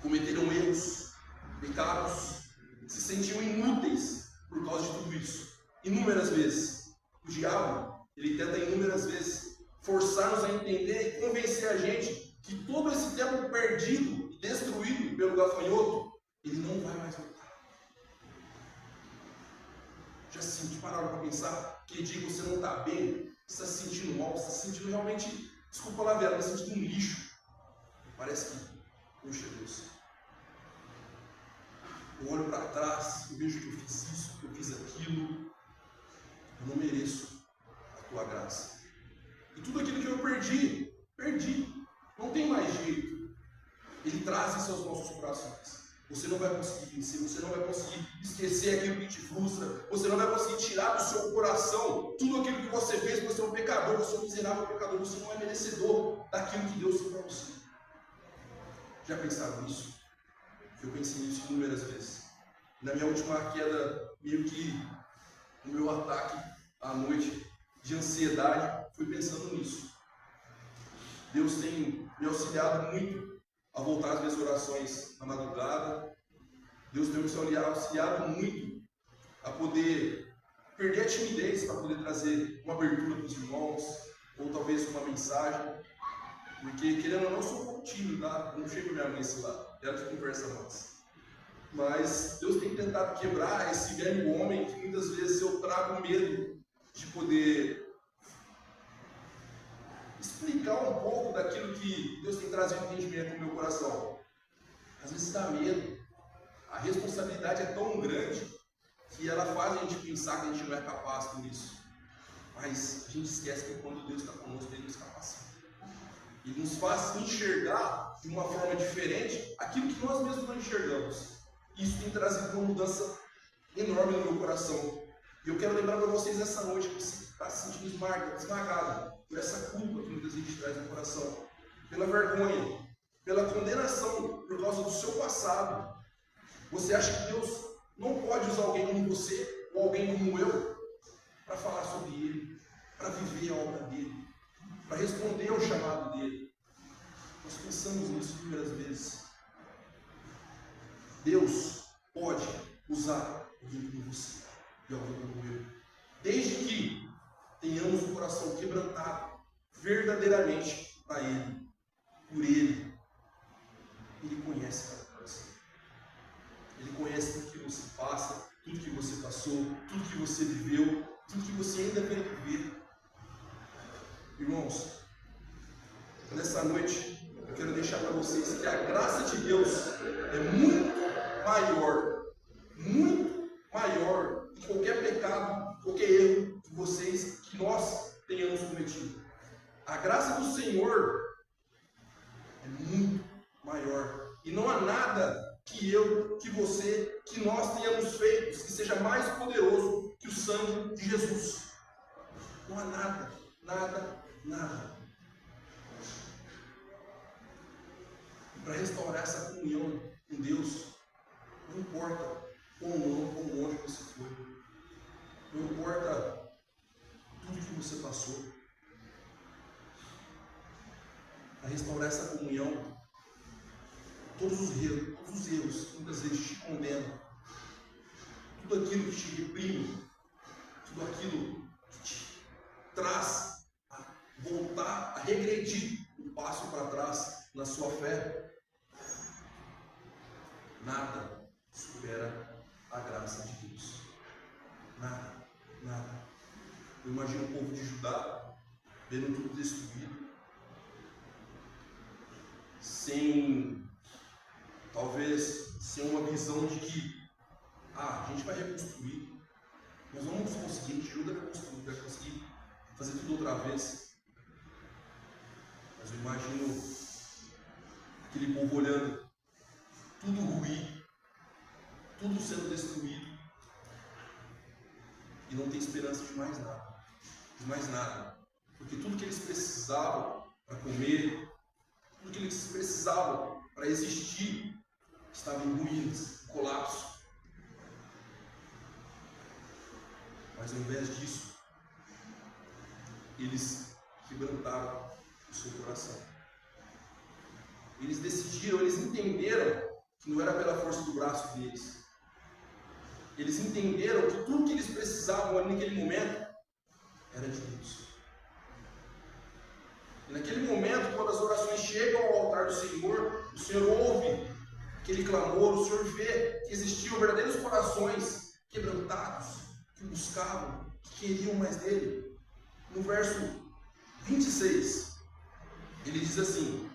S5: cometeram erros, pecados, se sentiam inúteis por causa de tudo isso. Inúmeras vezes. O diabo, ele tenta inúmeras vezes forçar-nos a entender e convencer a gente que todo esse tempo perdido e destruído pelo gafanhoto, ele não vai mais voltar. Já se pararam para pensar que dia que você não está bem, você está se sentindo mal, você está se sentindo realmente, desculpa lá, velho, está se sentindo um lixo. Parece que, puxa Deus, eu olho para trás, eu vejo que eu fiz isso, que eu fiz aquilo, eu não mereço a tua graça. E tudo aquilo que eu perdi, não tem mais jeito. Ele traz isso aos nossos corações. Você não vai conseguir vencer, você não vai conseguir esquecer aquilo que te frustra, você não vai conseguir tirar do seu coração tudo aquilo que você fez, porque você é um pecador, você é um miserável pecador, você não é merecedor daquilo que Deus tem para você. Já pensaram nisso? Eu pensei nisso inúmeras vezes. Na minha última queda, meio que no meu ataque à noite de ansiedade, fui pensando nisso. Deus tem me auxiliado muito a voltar às minhas orações na madrugada. Deus tem me auxiliado muito a poder perder a timidez, para poder trazer uma abertura para os irmãos, ou talvez uma mensagem. Porque, querendo ou não, eu sou um pouco tímido, tá? Não chego a minha mãe esse lado, ela que conversa mais. Mas Deus tem tentado quebrar esse velho homem que muitas vezes eu trago medo de poder explicar um pouco daquilo que Deus tem trazido entendimento no meu coração. Às vezes dá medo. A responsabilidade é tão grande que ela faz a gente pensar que a gente não é capaz por isso. Mas a gente esquece que quando Deus está conosco, Ele nos capacita. Ele nos faz enxergar de uma forma diferente aquilo que nós mesmos não enxergamos. Isso tem trazido uma mudança enorme no meu coração. E eu quero lembrar para vocês essa noite que você está se sentindo esmagado por essa culpa que muitas vezes traz no coração, pela vergonha, pela condenação por causa do seu passado. Você acha que Deus não pode usar alguém como você ou alguém como eu para falar sobre Ele, para viver a obra dEle, para responder ao chamado dEle? Nós pensamos nisso inúmeras vezes. Deus pode usar alguém como você e alguém como eu, desde que tenhamos o coração quebrantado verdadeiramente para Ele, por Ele. Ele conhece cada coração. Ele conhece tudo que você passa, tudo que você passou, tudo que você viveu, tudo que você ainda vai viver. Irmãos, nessa noite eu quero deixar para vocês que a graça de Deus é muito maior que qualquer pecado, qualquer erro que nós tenhamos cometido. A graça do Senhor é muito maior. E não há nada que eu, que você, que nós tenhamos feito que seja mais poderoso que o sangue de Jesus. Não há nada. Para restaurar essa comunhão com Deus, não importa quão longe você foi, não importa tudo que você passou. Para restaurar essa comunhão, todos os erros que muitas vezes te condenam, tudo aquilo que te reprime, tudo aquilo que te traz a voltar, a regredir um passo para trás na sua fé, nada supera a graça de Deus. Nada. Eu imagino o povo de Judá vendo tudo destruído, talvez sem uma visão de que a gente vai reconstruir, nós vamos conseguir, a gente ajuda a reconstruir, vai conseguir fazer tudo outra vez. Mas eu imagino aquele povo olhando tudo ruim, tudo sendo destruído, e não tem esperança de mais nada, porque tudo que eles precisavam para comer, tudo que eles precisavam para existir, estava em ruínas, em colapso. Mas ao invés disso, eles quebrantaram o seu coração. Eles decidiram, eles entenderam que não era pela força do braço deles. Eles entenderam que tudo que eles precisavam ali naquele momento era de Deus. E naquele momento, quando as orações chegam ao altar do Senhor, o Senhor ouve aquele clamor, o Senhor vê que existiam verdadeiros corações quebrantados, que buscavam, que queriam mais dele. No verso 26, ele diz assim: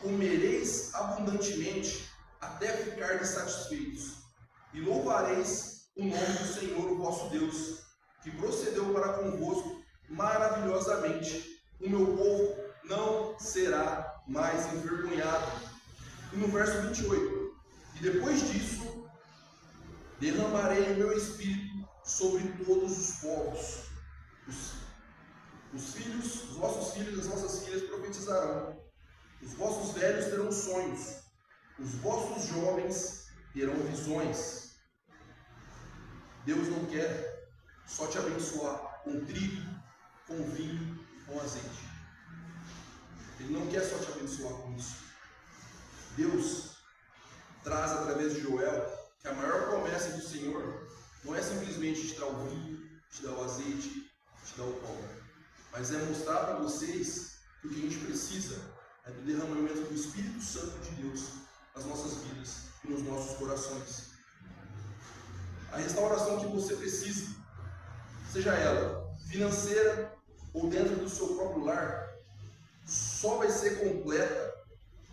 S5: comereis abundantemente até ficardes satisfeitos, e louvareis o nome do Senhor, o vosso Deus, que procedeu para convosco maravilhosamente. O meu povo não será mais envergonhado. E no verso 28, e depois disso, derramarei o meu espírito sobre todos os povos. Os vossos filhos e as vossas filhas profetizarão. Os vossos velhos terão sonhos. Os vossos jovens terão visões. Deus não quer só te abençoar com trigo, com vinho, com azeite. Ele não quer só te abençoar com isso. Deus traz através de Joel que a maior promessa do Senhor não é simplesmente te dar o vinho, te dar o azeite, te dar o pão, mas é mostrar para vocês que o que a gente precisa é do derramamento do Espírito Santo de Deus nas nossas vidas e nos nossos corações. A restauração que você precisa, seja ela financeira ou dentro do seu próprio lar, só vai ser completa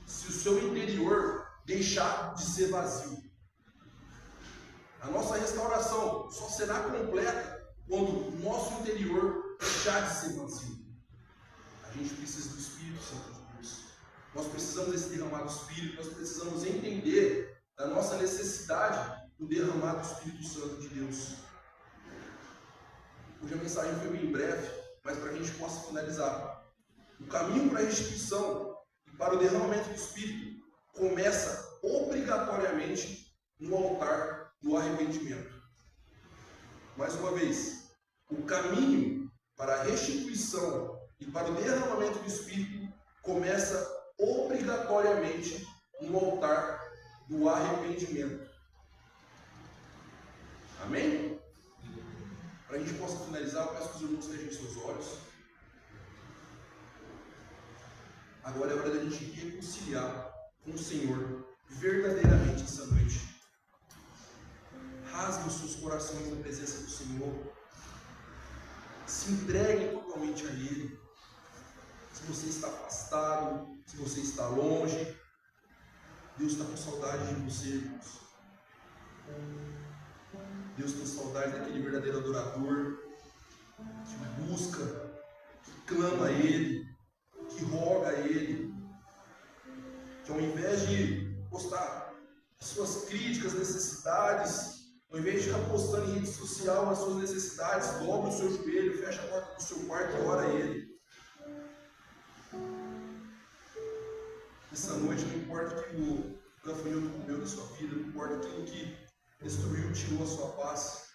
S5: se o seu interior deixar de ser vazio. A nossa restauração só será completa quando o nosso interior deixar de ser vazio. A gente precisa do Espírito Santo de Deus. Nós precisamos desse derramado Espírito, nós precisamos entender da nossa necessidade do derramado Espírito Santo de Deus. Hoje a mensagem foi bem breve, mas para que a gente possa finalizar. O caminho para a restituição e para o derramamento do Espírito começa obrigatoriamente no altar do arrependimento. Mais uma vez, o caminho para a restituição e para o derramamento do Espírito começa obrigatoriamente no altar do arrependimento. Amém? Para a gente possa finalizar, eu peço que os irmãos fechem seus olhos. Agora é hora da gente reconciliar com o Senhor verdadeiramente essa noite. Rasgue os seus corações na presença do Senhor. Se entregue totalmente a Ele. Se você está afastado, se você está longe, Deus está com saudade de você, irmãos. Deus tem saudade daquele verdadeiro adorador que busca, que clama a Ele, que roga a Ele, que ao invés de postar as suas críticas, necessidades, ao invés de ficar postando em rede social as suas necessidades, dobra o seu joelho, fecha a porta do seu quarto e ora a Ele. Essa noite, não importa o que o gafanhoto comeu da sua vida, não importa aquilo que destruiu, tirou a sua paz,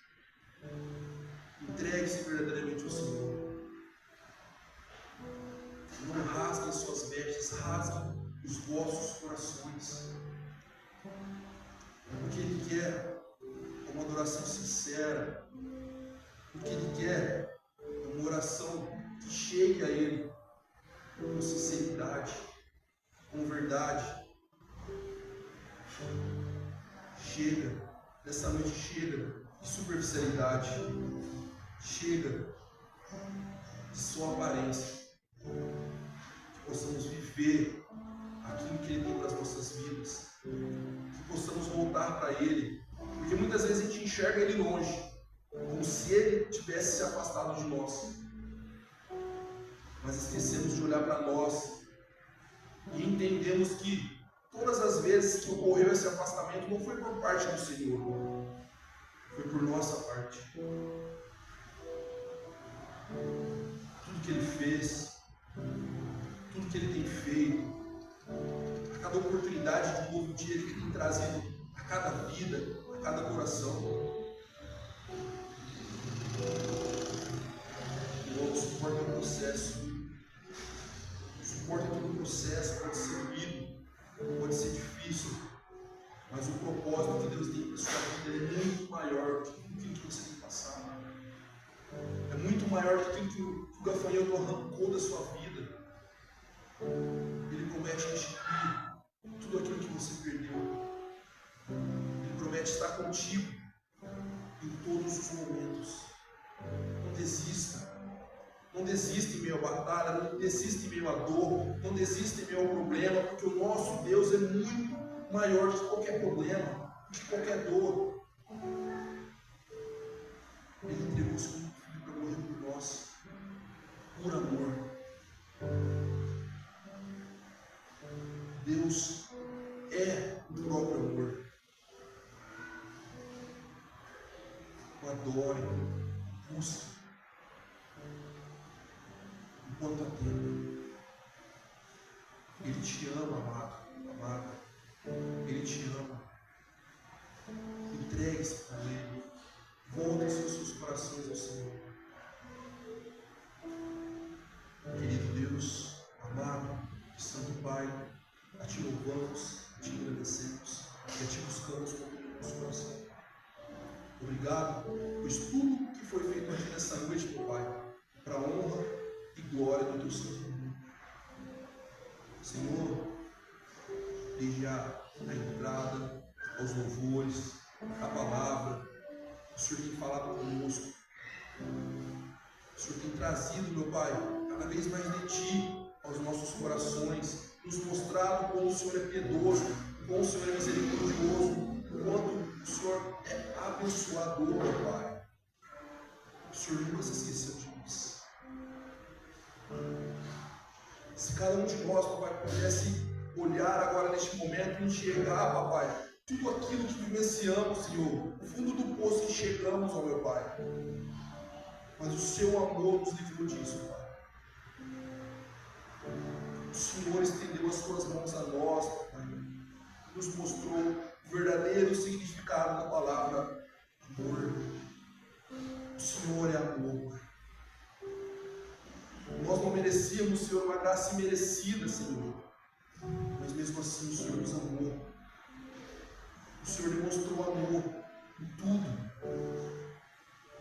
S5: entregue-se verdadeiramente ao Senhor. Não rasguem suas vestes, rasguem os vossos corações. Porque Ele quer uma adoração sincera. Porque Ele quer uma oração que chegue a Ele com sinceridade, com verdade. Chega, nessa noite chega de superficialidade, chega de só aparência. Que possamos viver aquilo que Ele tem para as nossas vidas, que possamos voltar para Ele, porque muitas vezes a gente enxerga Ele longe, como se Ele tivesse se afastado de nós, mas esquecemos de olhar para nós e entendemos que todas as vezes que ocorreu esse afastamento não foi por parte do Senhor, foi por nossa parte. Tudo que Ele fez, tudo que Ele tem feito, a cada oportunidade de um novo dia Ele tem trazido a cada vida, a cada coração. O suporte é um processo. O suporte é todo um processo, pode ser doído, pode ser difícil, mas o propósito que Deus tem para a sua vida é muito maior do que aquilo que você tem passado. É muito maior do que aquilo que o gafanhoto arrancou da sua vida. Ele promete restituir tudo aquilo que você perdeu. Ele promete estar contigo em todos os momentos. Não desista. Não desista em meio à batalha, não desista em meio à dor, não desista em meio ao problema, porque o nosso Deus é muito maior do que qualquer problema, do que qualquer dor. Ele entregou o seu filho para morrer por nós, por amor. Deus é o próprio amor. O adore, busque, enquanto há tempo. Ele te ama, amado, amada. Ele te ama. Entregue-se para Ele. Voltem os seus corações ao Senhor. Querido Deus, amado, Santo Pai, a Ti louvamos, a Ti agradecemos e a Ti buscamos com todo o nosso coração. Obrigado, pois tudo que foi feito aqui nessa noite, meu Pai, para a honra e glória do Teu santo nome. Senhor, desde a entrada, aos louvores, a palavra, o Senhor tem falado conosco. O Senhor tem trazido, meu Pai, cada vez mais de Ti aos nossos corações, nos mostrado como o Senhor é piedoso, como o Senhor é misericordioso, o quanto o Senhor é abençoador, meu Pai. O Senhor nunca se esqueceu de nós. Se cada um de nós, papai, pudesse olhar agora neste momento e enxergar, papai, tudo aquilo que vivenciamos, Senhor, no fundo do poço enxergamos, ó meu Pai. Mas o Seu amor nos livrou disso, Pai. O Senhor estendeu as Suas mãos a nós, Pai. Nos mostrou o verdadeiro significado da palavra amor. O Senhor é amor, Pai. Nós não merecíamos, Senhor, uma graça imerecida, Senhor. Mas mesmo assim o Senhor nos amou. O Senhor demonstrou amor em tudo,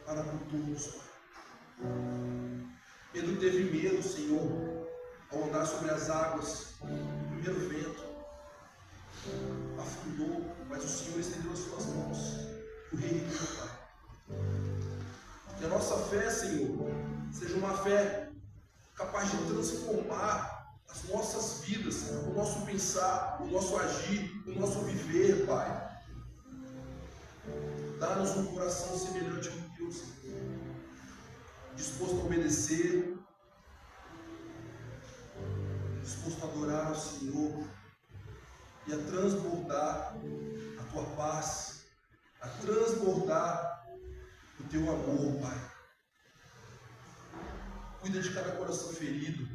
S5: para com todos, Pai. Pedro teve medo, Senhor, ao andar sobre as águas, no primeiro vento. A mas o Senhor estendeu as suas mãos. O Rei do Pai. Que a nossa fé, Senhor, seja uma fé capaz de transformar as nossas vidas, o nosso pensar, o nosso agir, o nosso viver, Pai. Dá-nos um coração semelhante ao teu, Senhor, disposto a obedecer, disposto a adorar ao Senhor e a transbordar a tua paz, a transbordar o teu amor, Pai. Cuida de cada coração ferido,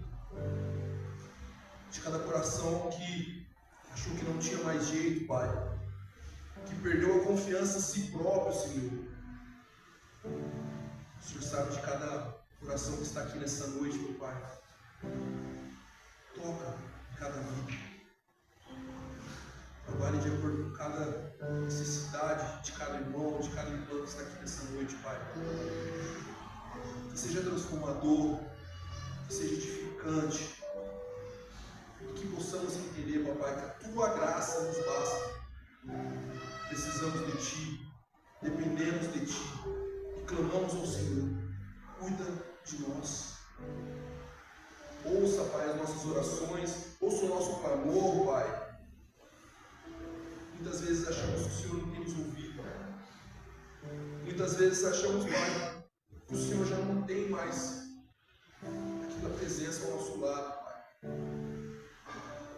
S5: de cada coração que achou que não tinha mais jeito, Pai, que perdeu a confiança em si próprio, Senhor. O Senhor sabe de cada coração que está aqui nessa noite, meu Pai. Toca em cada vida. Trabalhe de acordo com cada necessidade de cada irmão, de cada irmã que está aqui nessa noite, Pai. Que seja transformador, que seja edificante. E que possamos entender, papai, que a tua graça nos basta. Precisamos de ti, dependemos de ti e clamamos ao Senhor. Cuida de nós. Ouça, Pai, as nossas orações, ouça o nosso clamor, Pai. Muitas vezes achamos que o Senhor não tem nos ouvido. Muitas vezes achamos, Pai, que o Senhor já não tem mais aquela presença ao nosso lado, Pai.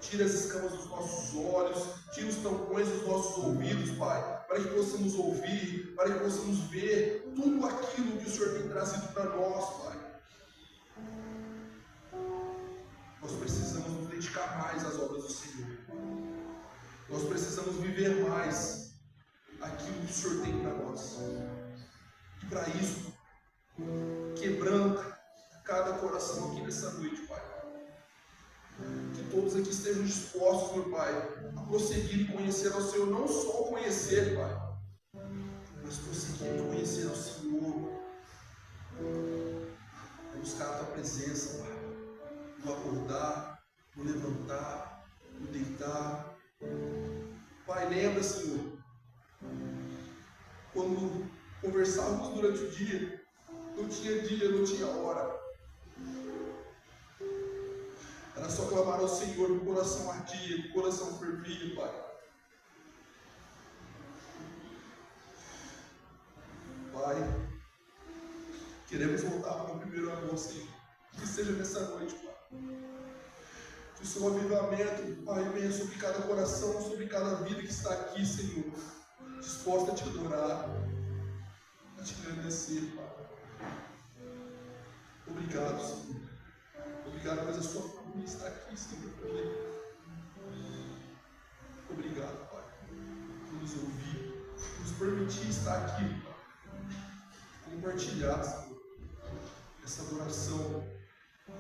S5: Tira as escamas dos nossos olhos, tira os tampões dos nossos ouvidos, Pai, para que possamos ouvir, para que possamos ver tudo aquilo que o Senhor tem trazido para nós, Pai. Nós precisamos nos dedicar mais às obras do Senhor. Nós precisamos viver mais aquilo que o Senhor tem para nós. E para isso, quebranta cada coração aqui nessa noite, Pai. Que todos aqui estejam dispostos, meu Pai, a prosseguir e conhecer ao Senhor. Não só conhecer, Pai, mas prosseguir e conhecer ao Senhor. Buscar a Tua presença, Pai. No acordar, no levantar, no deitar. Pai, lembra, Senhor, quando conversávamos durante o dia, não tinha hora. Era só clamar ao Senhor, o coração ardia, o coração fervia, Pai. Pai, queremos voltar para o primeiro amor, Senhor. Que seja nessa noite, Pai. Que o seu avivamento, Pai, venha sobre cada coração, sobre cada vida que está aqui, Senhor, disposta a te adorar, a te agradecer, Pai. Obrigado, Senhor. Obrigado, pois a sua família está aqui, Senhor. Obrigado, Pai, por nos ouvir, por nos permitir estar aqui, Pai. Compartilhar, Senhor, essa adoração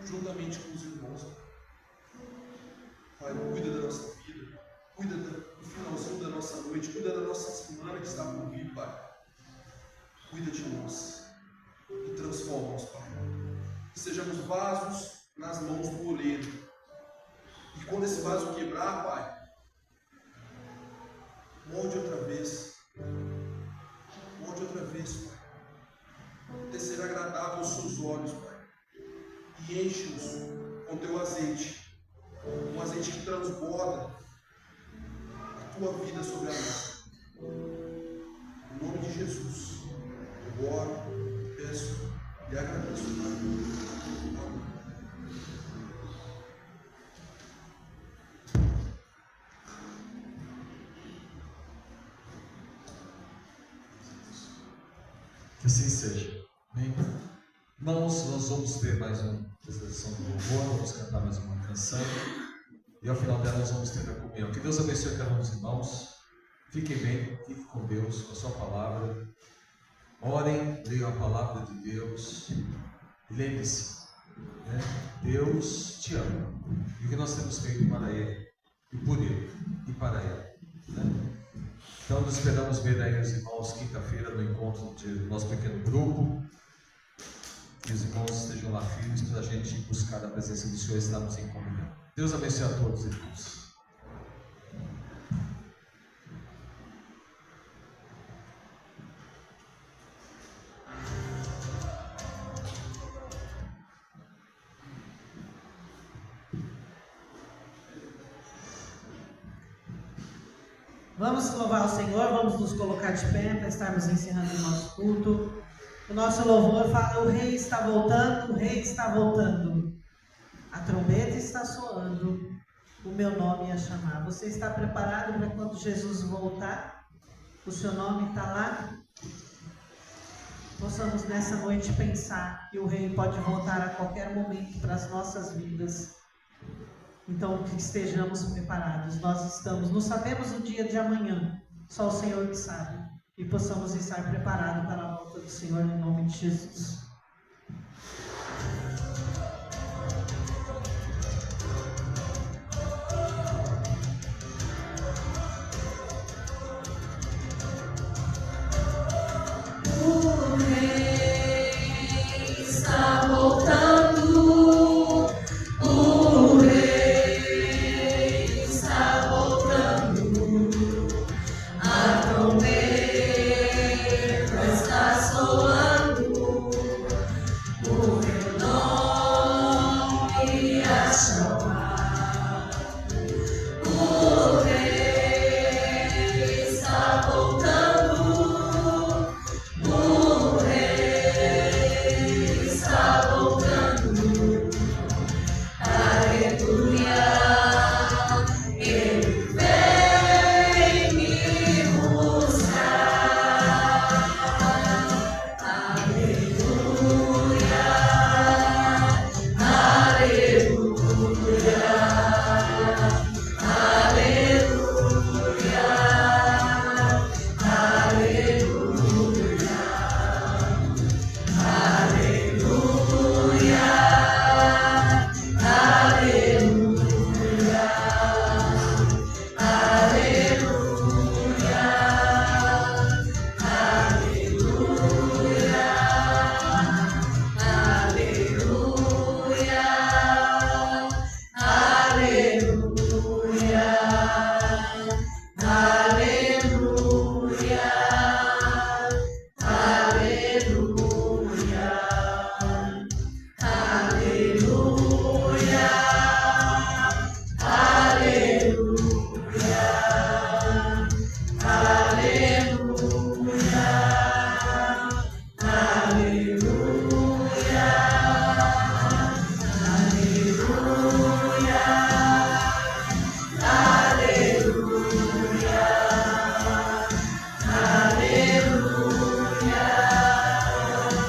S5: juntamente com os irmãos. Pai, cuida da nossa vida, cuida do finalzinho da nossa noite, cuida da nossa semana que está por vir, Pai. Cuida de nós e transforma-nos, Pai. Que sejamos vasos nas mãos do oleiro. E quando esse vaso quebrar, Pai, molde outra vez. Molde outra vez, Pai. Até ser agradável aos seus olhos, Pai. E enche-nos com teu azeite. Um azeite que transborda a tua vida sobre a nossa. Em nome de Jesus, eu oro, peço e agradeço, Pai. Amém.
S1: Que assim seja. Amém? Irmãos, nós vamos ter mais uma apresentação do louvor, vamos cantar mais uma canção e ao final dela nós vamos ter a comunhão. Que Deus abençoe cada um dos irmãos. Fiquem bem, fiquem com Deus, com a sua palavra. Orem, leiam a palavra de Deus e lembre-se, né? Deus te ama e o que nós temos feito para Ele e por Ele e para Ele, né? Então nos esperamos ver aí os irmãos quinta-feira no encontro do nosso pequeno grupo. Que os irmãos estejam lá firmes para a gente buscar a presença do Senhor e estarmos em comunhão. Deus abençoe a todos, irmãos.
S2: Vamos louvar o Senhor, vamos nos colocar de pé para estarmos encerrando o nosso culto. O nosso louvor fala: o Rei está voltando, o Rei está voltando. A trombeta está soando, o meu nome a chamar. Você está preparado para quando Jesus voltar? O seu nome está lá? Possamos nessa noite pensar que o Rei pode voltar a qualquer momento para as nossas vidas. Então, que estejamos preparados. Nós estamos, não sabemos o dia de amanhã, só o Senhor que sabe. E possamos estar preparados para a volta do Senhor, em nome de Jesus.
S3: O Rei está voltando, o Rei está voltando, a trombeta está soando, o meu nome a chamar. O Rei está voltando, o Rei está voltando, aleluia, Ele vem me buscar, aleluia, aleluia, aleluia, aleluia. Aleluia, aleluia, aleluia, aleluia, aleluia, aleluia, aleluia, aleluia. Aleluia,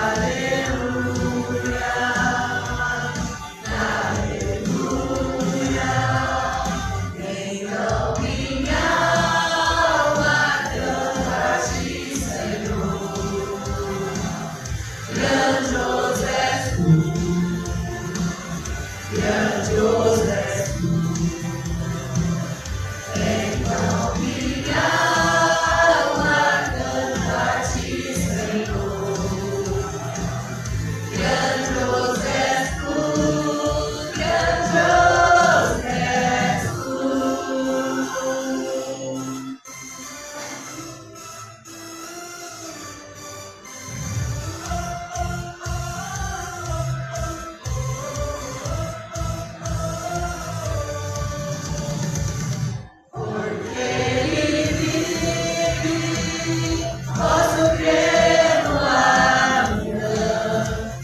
S3: aleluia, aleluia, aleluia, então minha alma canta a ti, Senhor. Grandioso és tu, grandioso és tu. Então minha alma canta a ti, Senhor. Grandioso és tu, grandioso és tu. Porque Ele vive, posso crer no amanhã.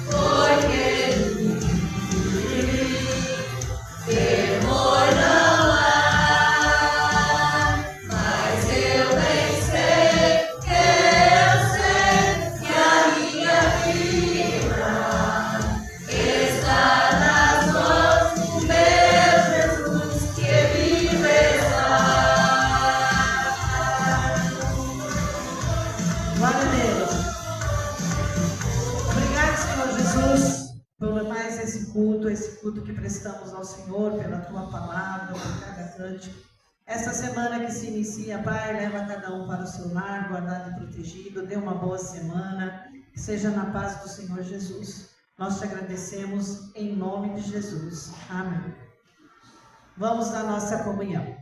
S3: Porque Ele vive, temor não há. Mas eu bem sei que a minha vida está nas mãos do meu Jesus que viverá.
S2: Glória a Deus. Obrigado, Senhor Jesus, por mais esse culto que prestamos ao Senhor, pela tua palavra, por cada cântico. Essa semana que se inicia, Pai, leva cada um para o seu lar, guardado e protegido. Dê uma boa semana, que seja na paz do Senhor Jesus. Nós te agradecemos em nome de Jesus. Amém. Vamos à nossa comunhão.